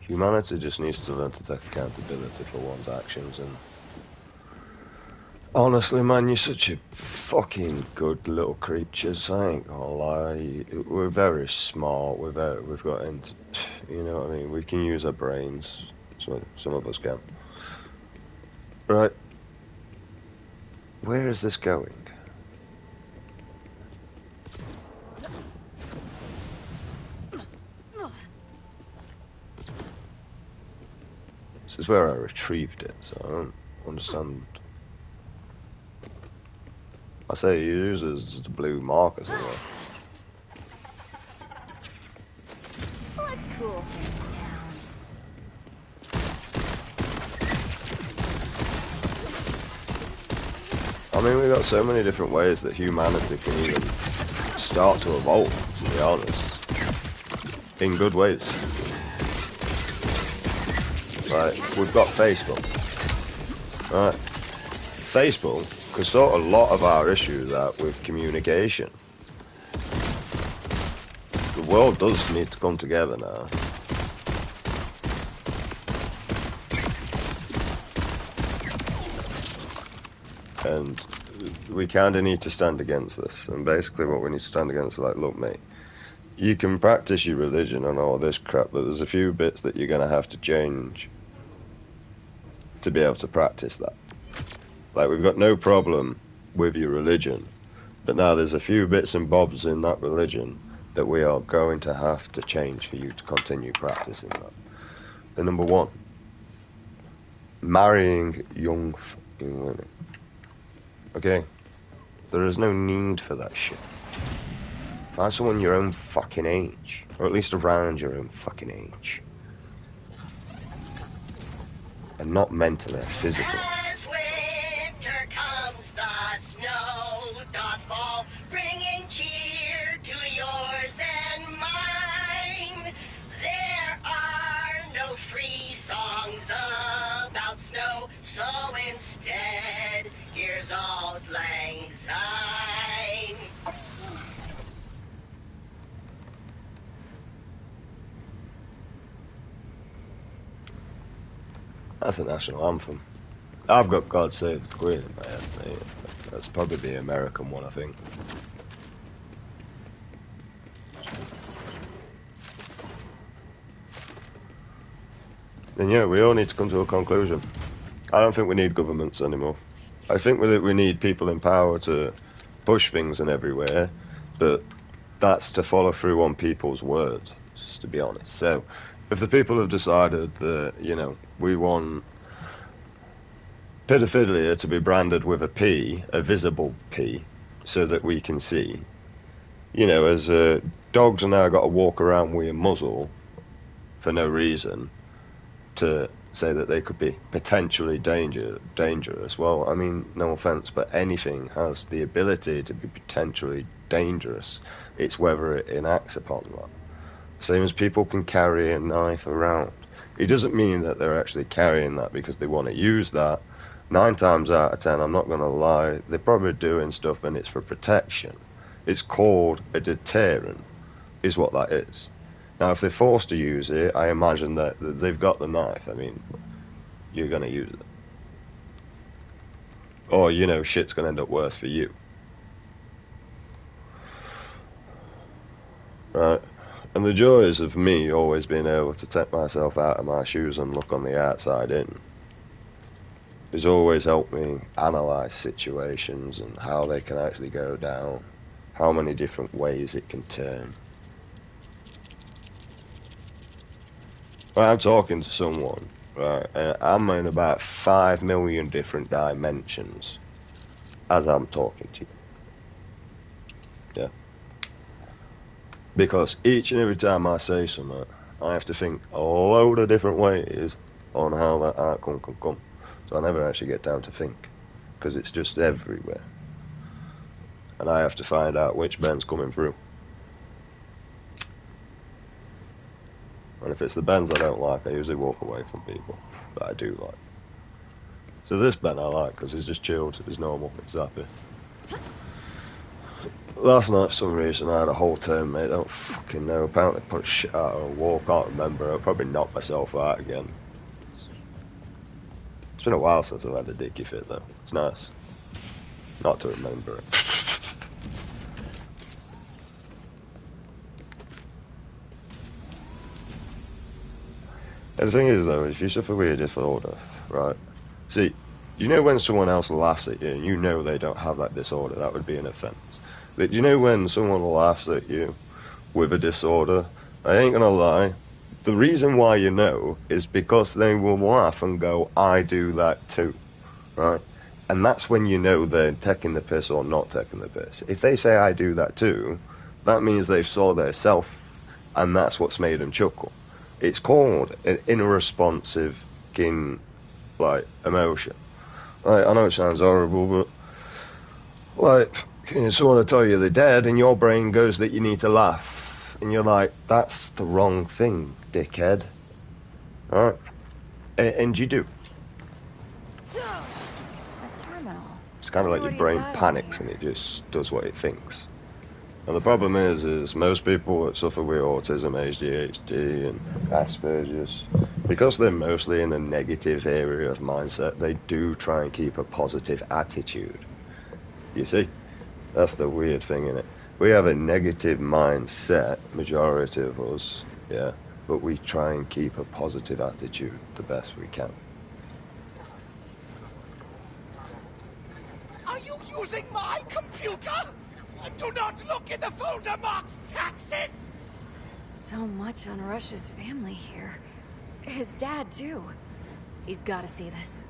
humanity just needs to learn to take accountability for one's actions, and honestly, man, you're such a fucking good little creatures. I ain't gonna lie. We're very smart. We've got into, you know what I mean. We can use our brains. Some of us can. Right. Where is this going? This is where I retrieved it, so I don't understand. I say you use it as the blue markers as well. Let's cool things down. I mean, we've got so many different ways that humanity can even start to evolve, to be honest. In good ways. Right, we've got Facebook. Right. Facebook can sort a lot of our issues out with communication. The world does need to come together now. And we kind of need to stand against this. And basically what we need to stand against is like, look mate, you can practice your religion and all this crap, but there's a few bits that you're going to have to change to be able to practice that. Like, we've got no problem with your religion, but now there's a few bits and bobs in that religion that we are going to have to change for you to continue practicing that. The number one, marrying young fucking women. Okay? There is no need for that shit. Find someone your own fucking age, or at least around your own fucking age. And not mentally, physically. As winter comes, the snow doth fall, bringing cheer to yours and mine. There are no free songs about snow, so instead, here's Auld Lang Syne. That's a national anthem. I've got God Save the Queen in my head, mate. That's probably the American one, I think. And yeah, we all need to come to a conclusion. I don't think we need governments anymore. I think we need people in power to push things in everywhere, but that's to follow through on people's words, just to be honest. So, if the people have decided that, you know, we want pedophilia to be branded with a P, a visible P, so that we can see, you know, as dogs are now got to walk around with a muzzle for no reason to say that they could be potentially dangerous. Well, I mean, no offense, but anything has the ability to be potentially dangerous. It's whether it enacts upon that. Same as people can carry a knife around. It doesn't mean that they're actually carrying that because they want to use that. 9 times out of 10, I'm not going to lie, they're probably doing stuff and it's for protection. It's called a deterrent, is what that is. Now, if they're forced to use it, I imagine that they've got the knife. I mean, you're going to use it. Or, you know, shit's going to end up worse for you. Right? And the joys of me always being able to take myself out of my shoes and look on the outside in has always helped me analyse situations and how they can actually go down, how many different ways it can turn. When I'm talking to someone, right, I'm in about 5 million different dimensions as I'm talking to you. Yeah. Because each and every time I say something, I have to think a load of different ways on how that outcome can come. So I never actually get down to think, because it's just everywhere. And I have to find out which bend's coming through. And if it's the bends I don't like, I usually walk away from people that I do like. So this bend I like, because it's just chilled, it's normal, it's happy. Last night, for some reason, I had a whole turn, mate. I don't fucking know. Apparently punched shit out of a wall, can't remember. I'll probably knock myself out again. It's been a while since I've had a dicky fit, though. It's nice not to remember it. And the thing is, though, if you suffer with a disorder, right? See, you know when someone else laughs at you and you know they don't have that disorder, that would be an offence. But you know when someone laughs at you with a disorder, I ain't gonna lie, the reason why you know is because they will laugh and go, I do that too, right? And that's when you know they're taking the piss or not taking the piss. If they say, I do that too, that means they've saw their self, and that's what's made them chuckle. It's called an irresponsive like, emotion. Like, I know it sounds horrible, but, like, someone will tell you they're dead, and your brain goes that you need to laugh. And you're like, that's the wrong thing, dickhead. Alright? And you do. So, a terminal. It's kind of like your brain panics and it just does what it thinks. And the problem is most people that suffer with autism, ADHD, and Asperger's, because they're mostly in a negative area of mindset, they do try and keep a positive attitude. You see? That's the weird thing in it. We have a negative mindset, majority of us, yeah, but we try and keep a positive attitude the best we can. Are you using my computer? Do not look in the folder marked taxes! So much on Rush's family here. His dad, too. He's gotta see this.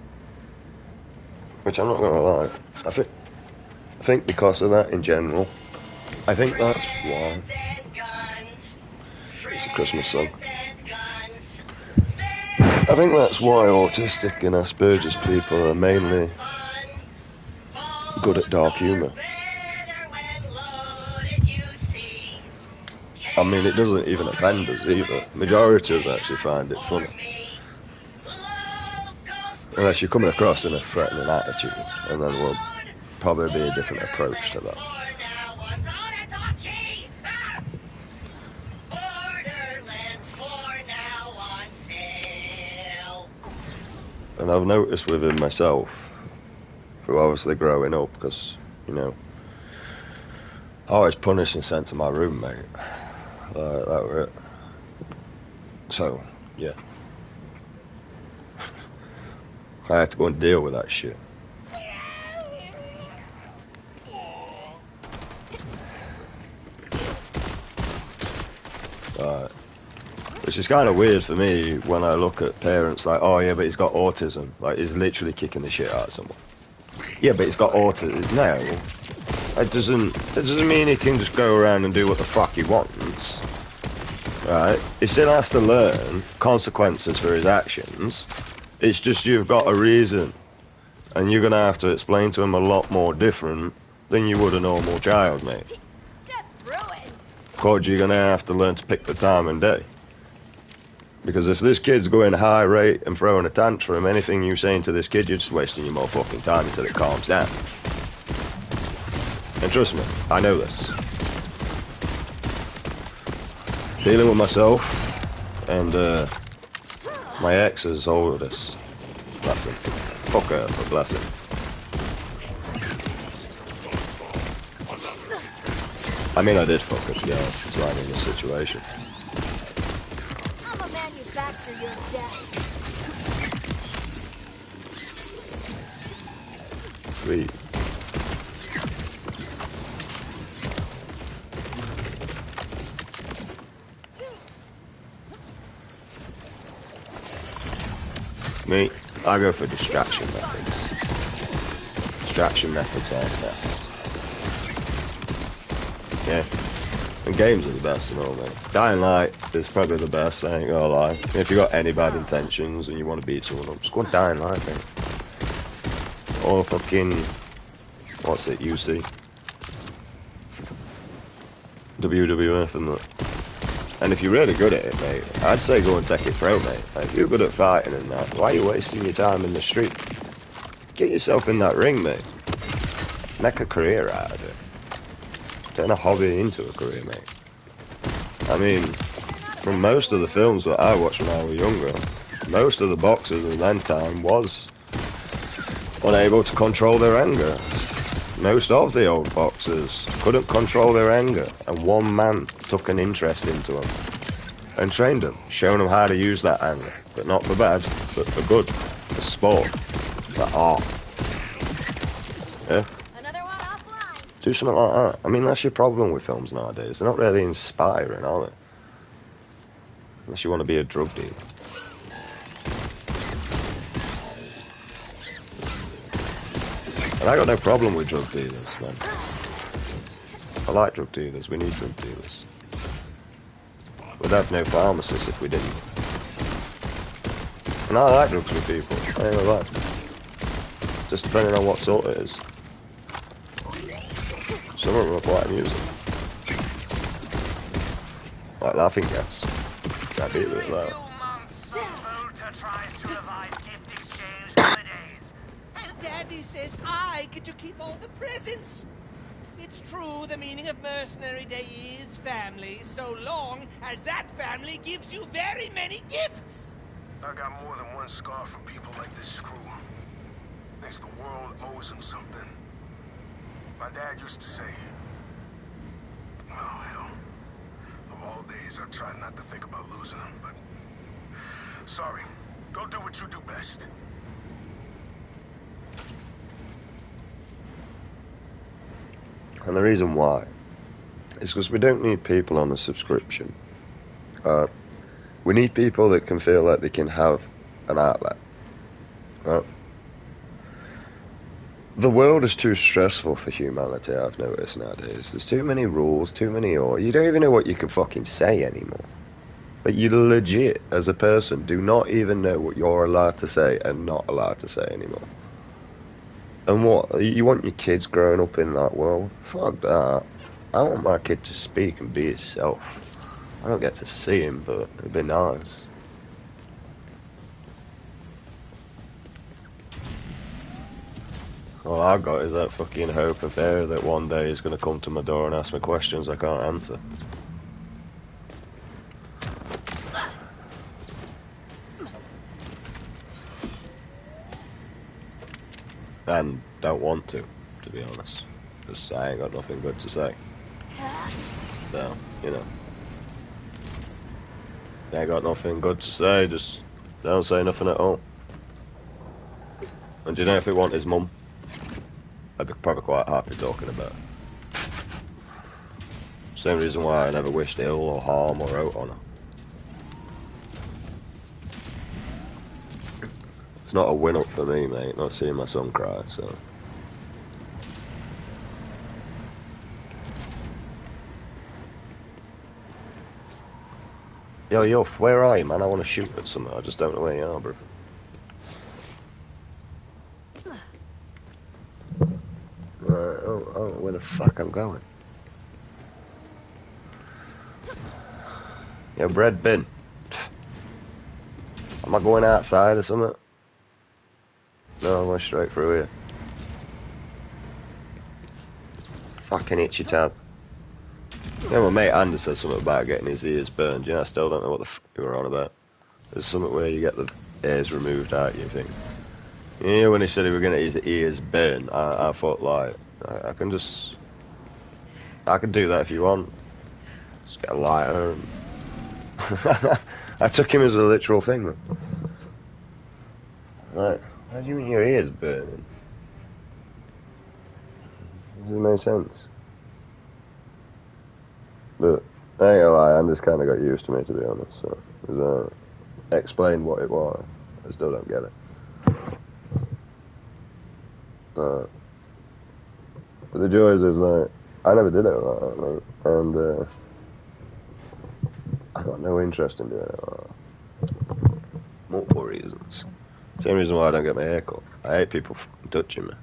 Which I'm not gonna lie, I think because of that in general, I think that's why. It's a Christmas song. I think that's why autistic and Asperger's people are mainly good at dark humour. I mean, it doesn't even offend us either. Majority of us actually find it funny. Unless you're coming across in a threatening attitude, and then we'll probably be a different approach to that. And I've noticed within myself, through obviously growing up, because, you know, I always punished and sent to my roommate. That were it. So, yeah. I had to go and deal with that shit. Which is kind of weird for me when I look at parents like, oh yeah, but he's got autism. Like, he's literally kicking the shit out of someone. Yeah, but he's got autism. No. It doesn't mean he can just go around and do what the fuck he wants. Right? He still has to learn consequences for his actions. It's just you've got a reason. And you're going to have to explain to him a lot more different than you would a normal child, mate. Just ruined. Because you're going to have to learn to pick the time and day. Because if this kid's going high rate and throwing a tantrum, anything you're saying to this kid, you're just wasting your more fucking time until it calms down. And trust me, I know this. Dealing with myself and my ex's oldest. Bless him. Fuck her, but bless him. I mean, I did fuck her, to be honest. That's why I'm in this situation. I'm a manufacture your death. Sweet. Me, I go for distraction methods. Distraction methods are the best. Yeah. And games are the best and all, mate. Dying Light is probably the best, I ain't gonna lie. If you got any bad intentions and you want to beat someone up, just go on Dying Light, mate. Or fucking... what's it, UC? WWF and that. And if you're really good at it, mate, I'd say go and take it pro, mate. Like, if you're good at fighting and that, why are you wasting your time in the street? Get yourself in that ring, mate. Make a career out of it. Turn a hobby into a career, mate. I mean, from most of the films that I watched when I was younger, most of the boxers in that time was unable to control their anger. Most of the old boxers couldn't control their anger, and one man took an interest into them and trained them, showing them how to use that anger, but not for bad, but for good, for sport, for art. Yeah? Another one offline. Do something like that. I mean, that's your problem with films nowadays. They're not really inspiring, are they? Unless you want to be a drug dealer. And I got no problem with drug dealers, man. I like drug dealers. We need drug dealers. We'd have no pharmacists if we didn't. And I like drugs with people. I ain't gonna lie. Just depending on what sort it is. Some of them are quite amusing. Like laughing gas. Can't beat it with that. Daddy says I get to keep all the presents. It's true, the meaning of Mercenary Day is family, so long as that family gives you very many gifts. I got more than one scar from people like this screw. Thinks the world owes him something. My dad used to say, oh hell, of all days I tried not to think about losing him, but sorry. Go do what you do best. And the reason why is because we don't need people on a subscription. We need people that can feel like they can have an outlet. Right? The world is too stressful for humanity, I've noticed nowadays. There's too many rules, too many orders. You don't even know what you can fucking say anymore. But you legit, as a person, do not even know what you're allowed to say and not allowed to say anymore. And what? You want your kids growing up in that world? Fuck that. I want my kid to speak and be himself. I don't get to see him, but it'd be nice. All I've got is that fucking hope and fear that one day he's going to come to my door and ask me questions I can't answer. And don't want to be honest. Because I ain't got nothing good to say. So, you know. I ain't got nothing good to say, just don't say nothing at all. And do you know if he want his mum? I'd be probably quite happy talking about it. Same reason why I never wished ill or harm or wrote on her. It's not a win-up for me, mate, not seeing my son cry, so... Yo, Yuff, where are you, man? I want to shoot at something, I just don't know where you are, bro. Right, oh, where the fuck I'm going? Yo, bread bin. Am I going outside or something? No, I went straight through here. Fucking itchy tab. Yeah, my mate Andy said something about getting his ears burned. You know, I still don't know what the fuck you were on about. There's something where you get the ears removed out, you think. You know, when he said he was going to get his ears burned, I thought, like, I can just... I can do that if you want. Just get a lighter and... I took him as a literal thing, man. Like, how do you mean your ears burning? Doesn't make sense. But, I ain't gonna lie, I just kind of got used to me, to be honest, so... Because, explain what it was. I still don't get it. But the joys is, like, I never did it like that, mate. And, I got no interest in doing it like that. Multiple reasons. Same reason why I don't get my hair cut. I hate people touching me.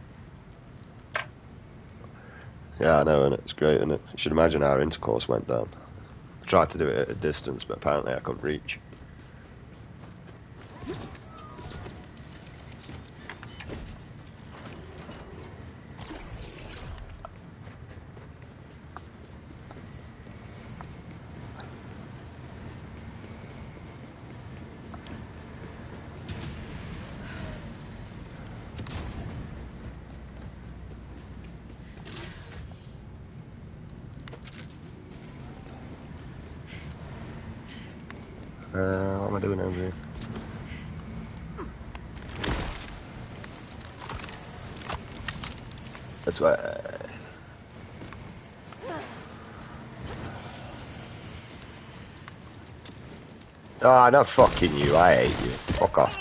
Yeah, I know, and it's great, isn't it? You should imagine how our intercourse went down. I tried to do it at a distance, but apparently I couldn't reach. What am I doing over here? That's why. Oh, not fucking you. I hate you. Fuck off.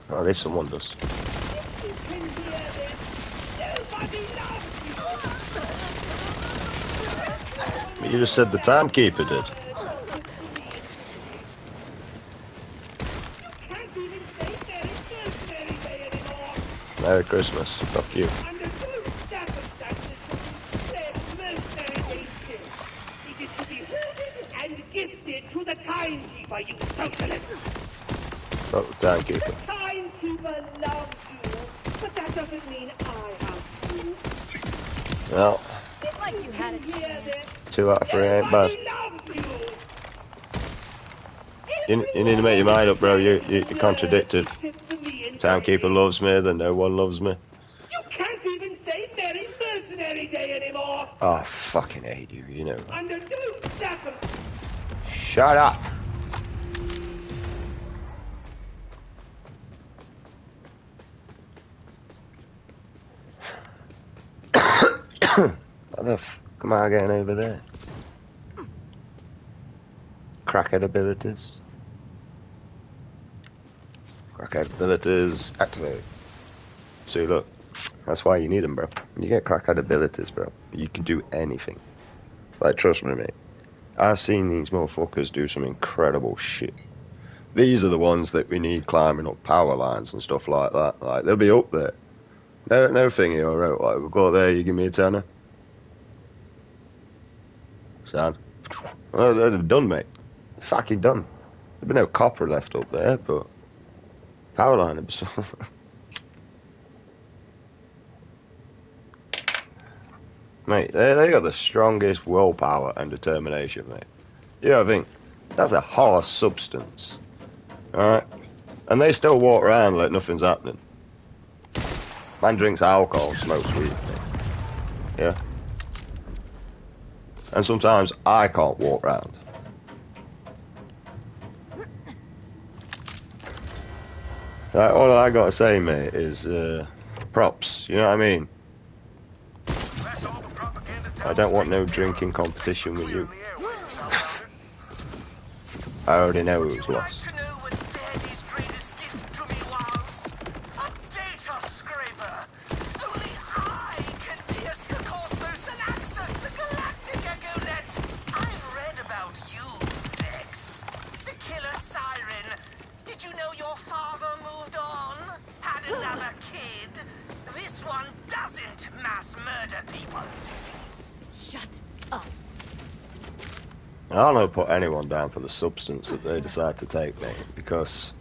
Oh, at least someone does. You just said the timekeeper did. Merry Christmas. Fuck you. Not the timekeeper. The timekeeper loves you, but that doesn't mean I have to. Well, Like you had a chance. 2 out of 3 ain't bad. You need to make your mind up, bro. You contradicted. Timekeeper loves me, then no one loves me. You can't even say Merry Mercenary Day anymore. Oh, I fucking hate you, you know. Under no circumstances. Shut up. What the f... Come on, getting over there. Crackhead abilities. Crackhead abilities activated. See, look. That's why you need them, bro. When you get crackhead abilities, bro, you can do anything. Like, trust me, mate. I've seen these motherfuckers do some incredible shit. These are the ones that we need climbing up power lines and stuff like that. Like, they'll be up there. No thingy, alright. Like, we'll go there, you give me a tenner. Sound? Well, they're done, mate. Fucking done. There'd be no copper left up there, but power line would be so. Mate, they got the strongest willpower and determination, mate. You know what I think? That's a harsh substance. Alright? And they still walk around like nothing's happening. Man drinks alcohol, smokes weed, mate. Yeah? And sometimes I can't walk around. Right, all I gotta say, mate, is props. You know what I mean? I don't want no drinking competition with you. I already know who's lost. I'll not put anyone down for the substance that they decide to take, mate, because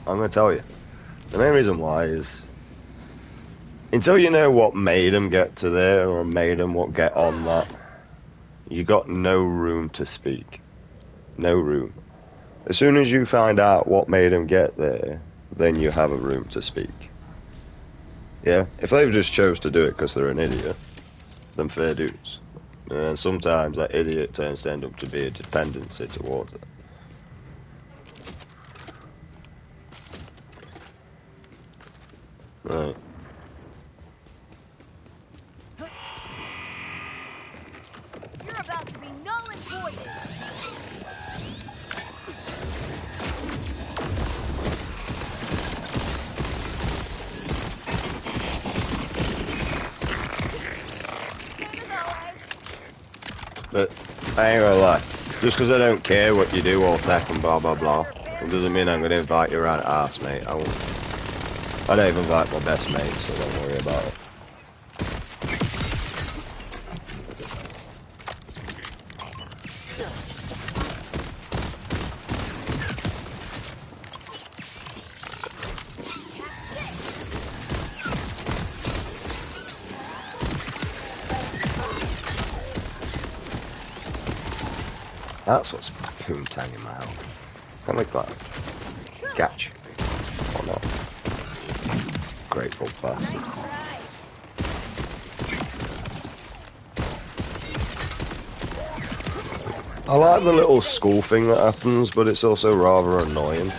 I'm going to tell you. The main reason why is until you know what made them get to there or made them what get on that, you got no room to speak. No room. As soon as you find out what made them get there, then you have a room to speak. Yeah? If they've just chose to do it because they're an idiot, then fair dues. And sometimes that idiot turns to end up to be a dependency towards it. Right. You're about to be null and voided. Same as always. But I ain't gonna lie. Just because I don't care what you do all tech and blah blah blah, it doesn't mean I'm gonna invite you around arse, mate. I won't. I don't even invite my best mate, so don't worry about it. That's what's poontanging my out. Can we clap? Catch. Or not. Grateful bastard. I like the little school thing that happens, but it's also rather annoying.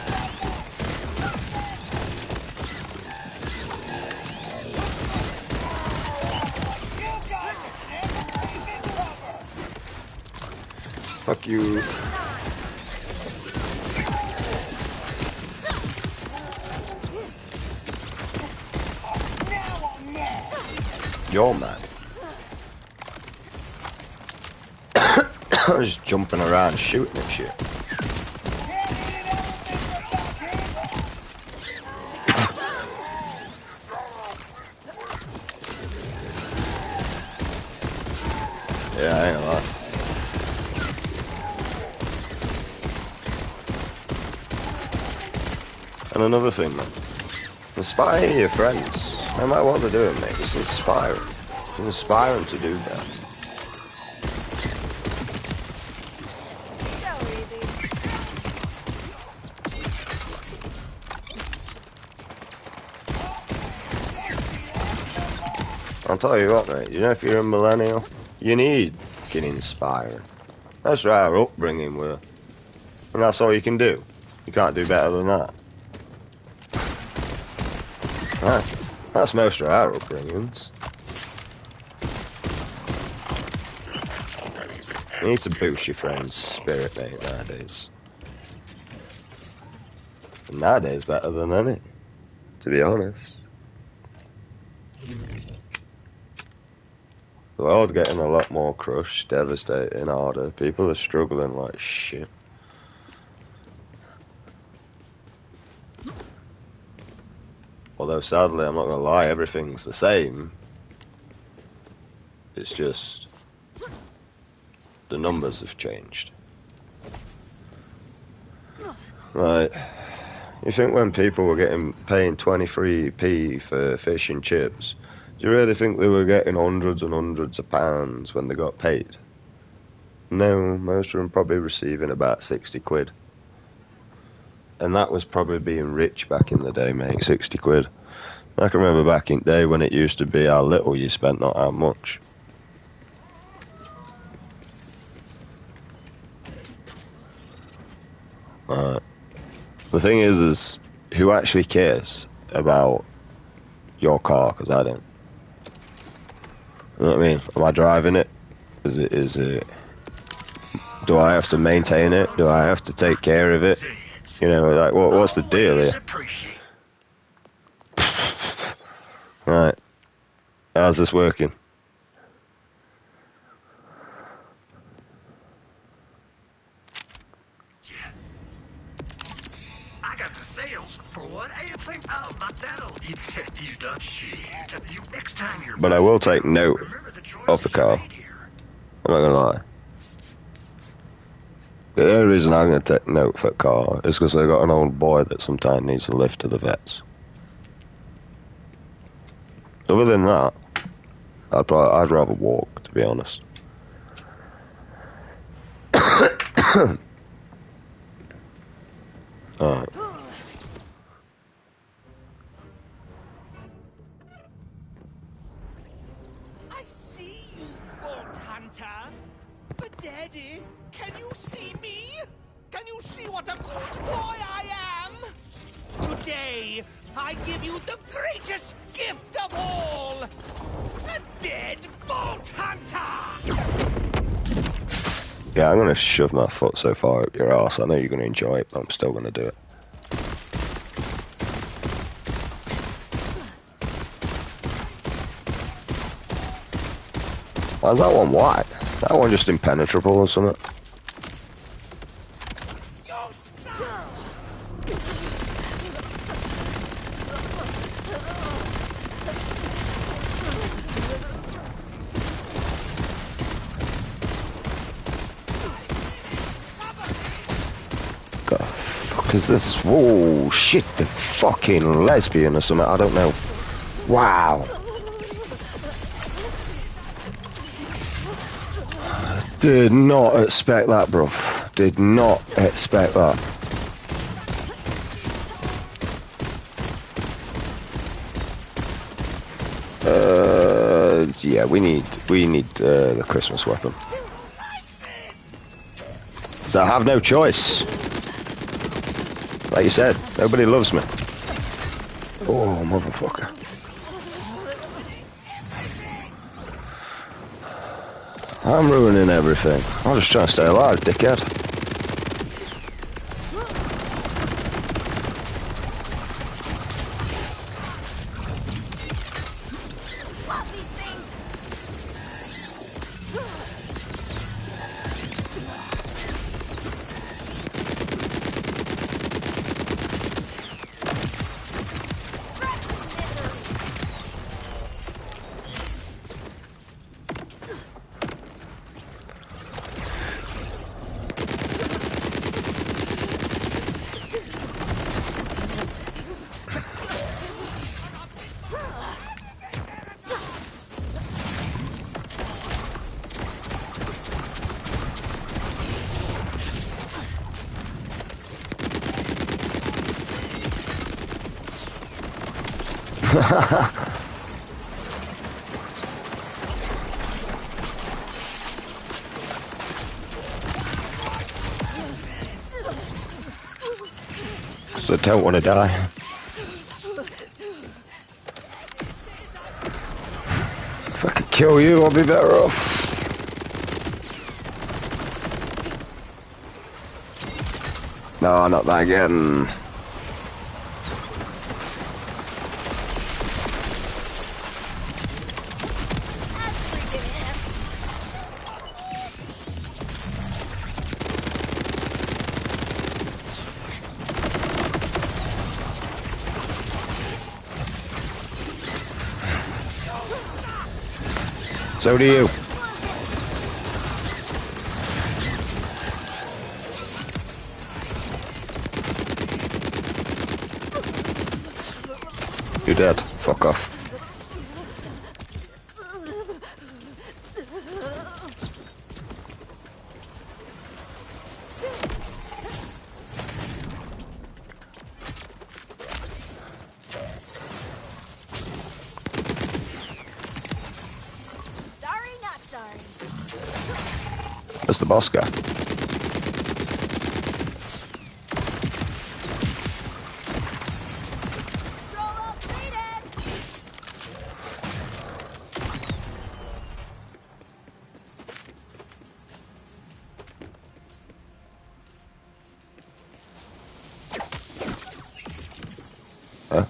Fuck you. You're mad. I was just jumping around shooting at shit. Yeah, I ain't a lot. And another thing, man. Inspire your friends. No matter what they're doing, mate. Just inspire them. Inspire them to do that. So easy. I'll tell you what, mate. You know, if you're a millennial, you need getting inspired. That's what our upbringing were. And that's all you can do. You can't do better than that. That's most of our upbringings. You need to boost your friend's spirit, mate, nowadays. And nowadays, better than any, to be honest. The world's getting a lot more crushed, devastating, harder. People are struggling like shit. Although sadly, I'm not gonna lie, everything's the same. It's just the numbers have changed. Right. You think when people were paying 23p for fish and chips, do you really think they were getting hundreds and hundreds of pounds when they got paid? No, most of them probably receiving about 60 quid. And that was probably being rich back in the day, mate, 60 quid. I can remember back in the day when it used to be how little you spent, not how much. The thing is who actually cares about your car? Because I don't. You know what I mean? Am I driving it? Is it? Do I have to maintain it? Do I have to take care of it? You know, like, what's the deal here? Right. How's this working? I got the sales for what? Anything? Oh, not that'll. You done shit. Next time you're. But I will take note of the car. I'm not gonna lie. The only reason I'm going to take note for a car is because I got an old boy that sometimes needs a lift to the vets. Other than that, I'd rather walk, to be honest. Alright. I see you, Vault Hunter. But Daddy, can you see me? Can you see what a good boy I am? Today, I give you the greatest gift of all. A dead Vault Hunter! Yeah, I'm going to shove my foot so far up your arse. I know you're going to enjoy it, but I'm still going to do it. Why is that one white? That one just impenetrable or something? The fuck is this? Whoa, shit, the fucking lesbian or something, I don't know. Wow. Did not expect that, bruv. Did not expect that. Yeah, we need the Christmas weapon. So I have no choice. Like you said, nobody loves me. Oh, motherfucker. I'm ruining everything. I'm just trying to stay alive, dickhead. So I don't want to die. If I could kill you, I'll be better off. No, not that again. So do you. You're dead. Fuck off. Where's the boss guy? Huh?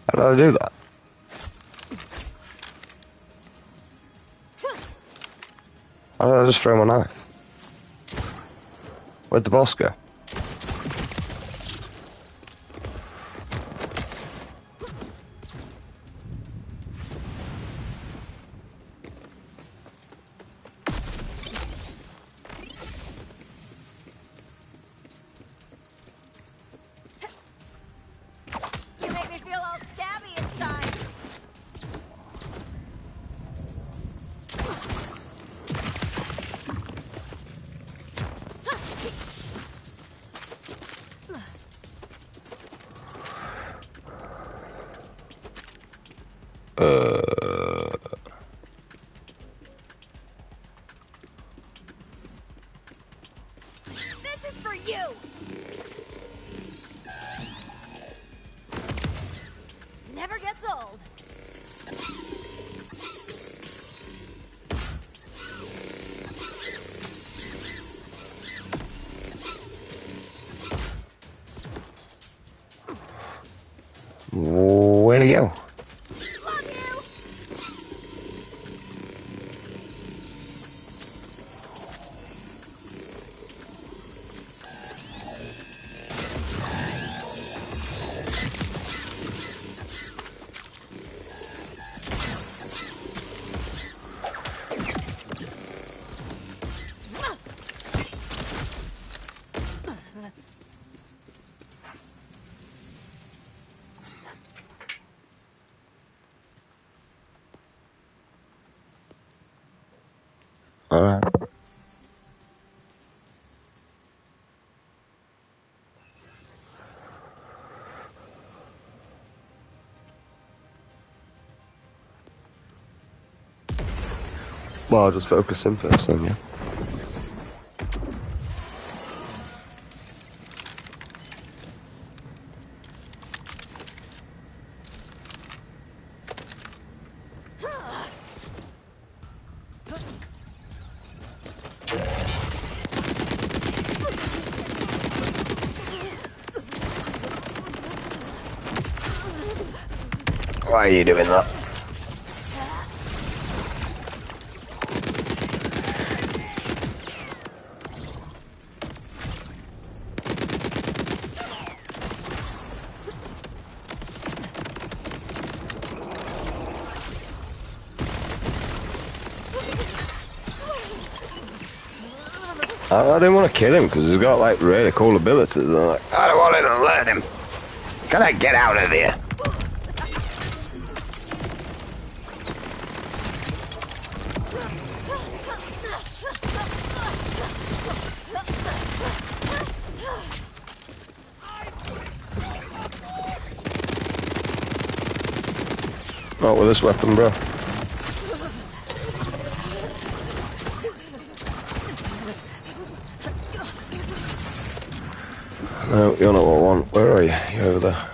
How did I do that? Why did I just throw my knife? Where'd the boss go? This is for you! Never gets old. Where'd he go? Love you! Alright. Well, I'll just focus in first then, yeah. Why are you doing that? I didn't want to kill him because he's got like really cool abilities. I'm like, I don't want to let him. Can I get out of here? Not with this weapon, bro. No, you're not what I want. Where are you? You're over there.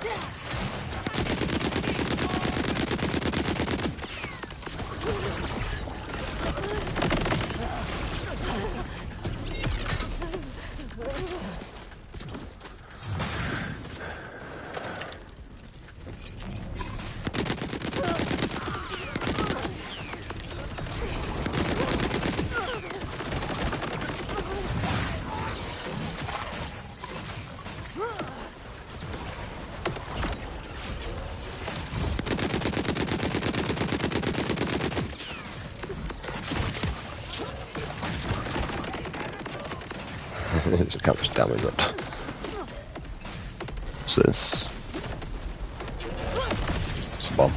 Just can't just damage it. What's this? It's a bomb.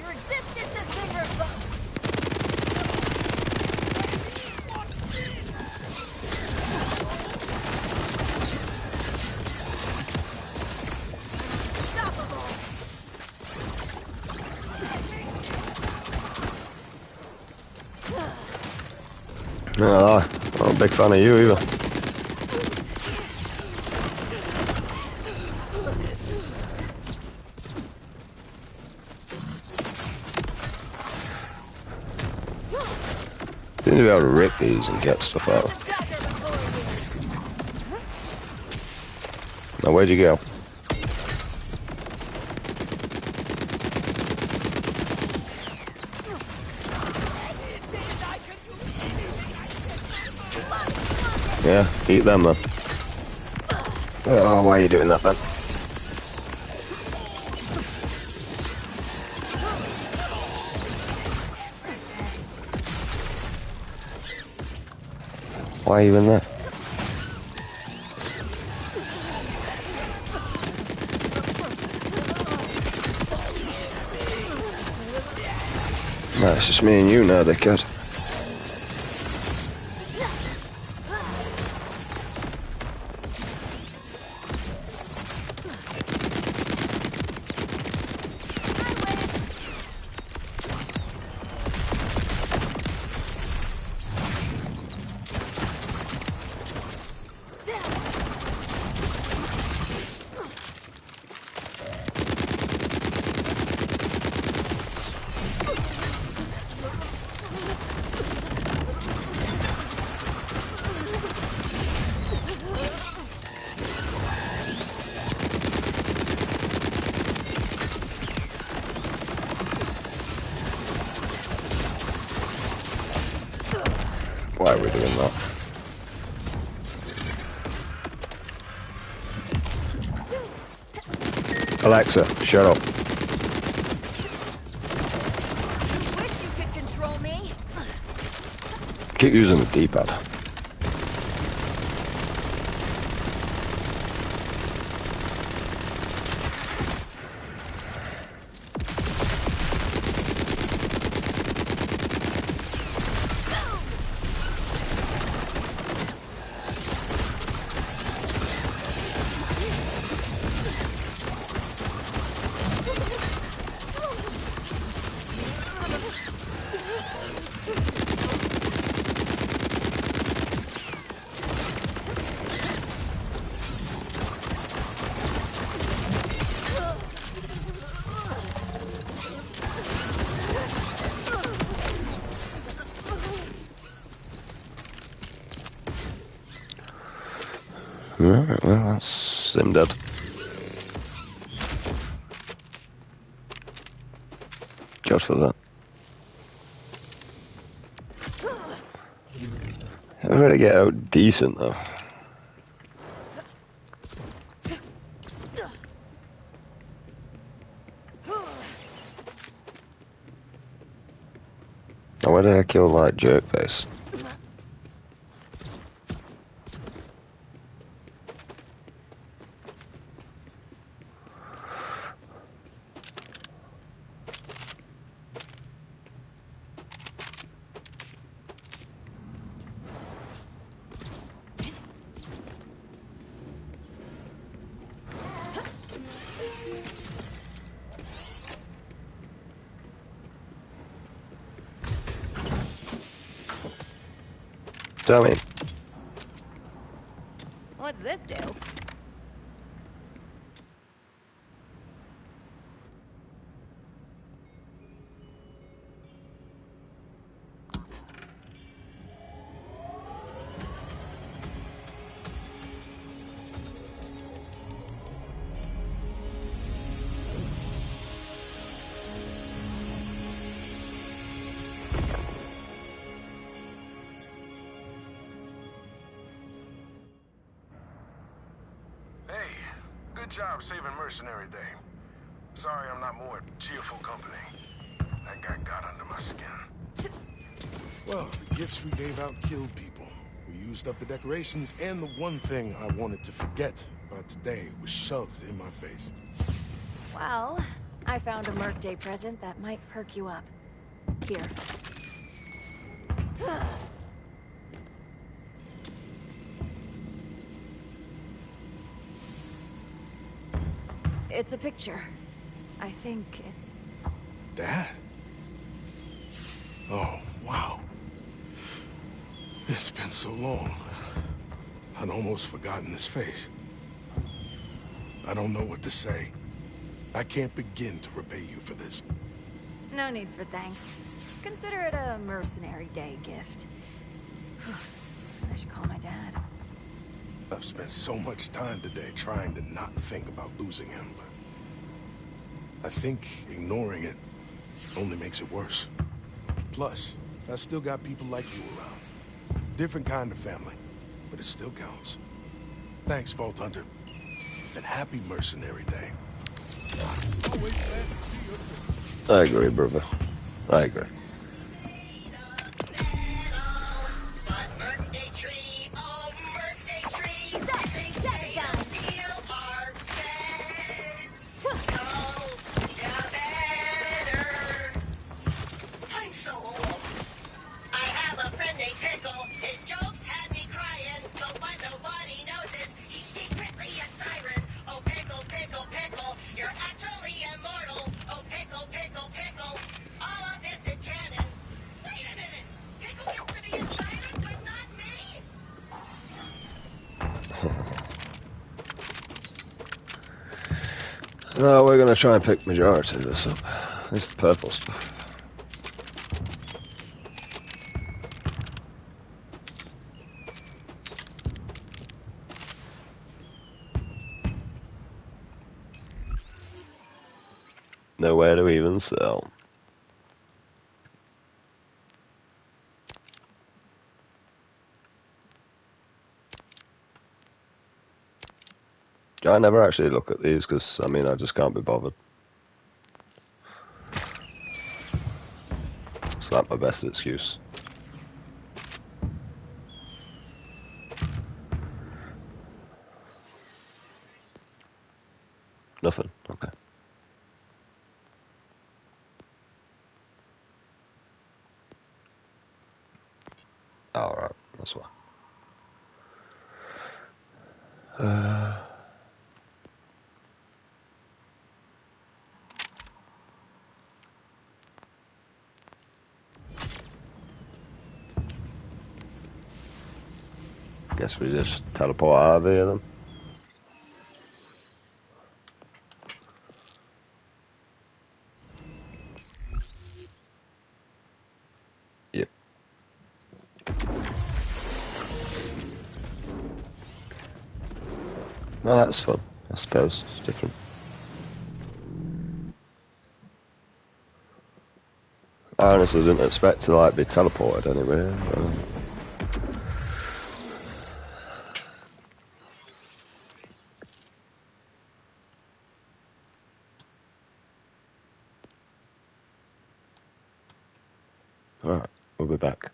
Your existence has been revoked. No, I'm not a big fan of you either. Seem to be able to rip these and get stuff out. Now where'd you go? Yeah, eat them then. Oh, why are you doing that then? Why are you in there? No, it's just me and you now, dickhead. Why are we doing that? Alexa, shut up. Wish you could control me. Keep using the D-pad. Alright, well, that's him dead. Just for that. I better get out decent, though. Now, why did I kill, like, Jerkface? Tell me. What's this do? Good job saving Mercenary Day. Sorry I'm not more cheerful company. That guy got under my skin. Well, the gifts we gave out killed people. We used up the decorations, and the one thing I wanted to forget about today was shoved in my face. Well, I found a Merc Day present that might perk you up. Here. It's a picture. I think it's... Dad? Oh, wow. It's been so long. I'd almost forgotten his face. I don't know what to say. I can't begin to repay you for this. No need for thanks. Consider it a Mercenary Day gift. I should call my dad. I've spent so much time today trying to not think about losing him, but I think ignoring it only makes it worse. Plus, I still got people like you around. Different kind of family, but it still counts. Thanks, Vault Hunter. And happy Mercenary Day. Always glad to see your face. I agree, brother. I agree. No, we're gonna try and pick majority of this up. At least the purple stuff. Nowhere to even sell. I never actually look at these because, I mean, I just can't be bothered. It's like my best excuse. Nothing. Okay. Alright, that's why. Guess we just teleport out of here then. Yep. Well, that's fun, I suppose. It's different. I honestly didn't expect to, like, be teleported anywhere. Alright, we'll be back.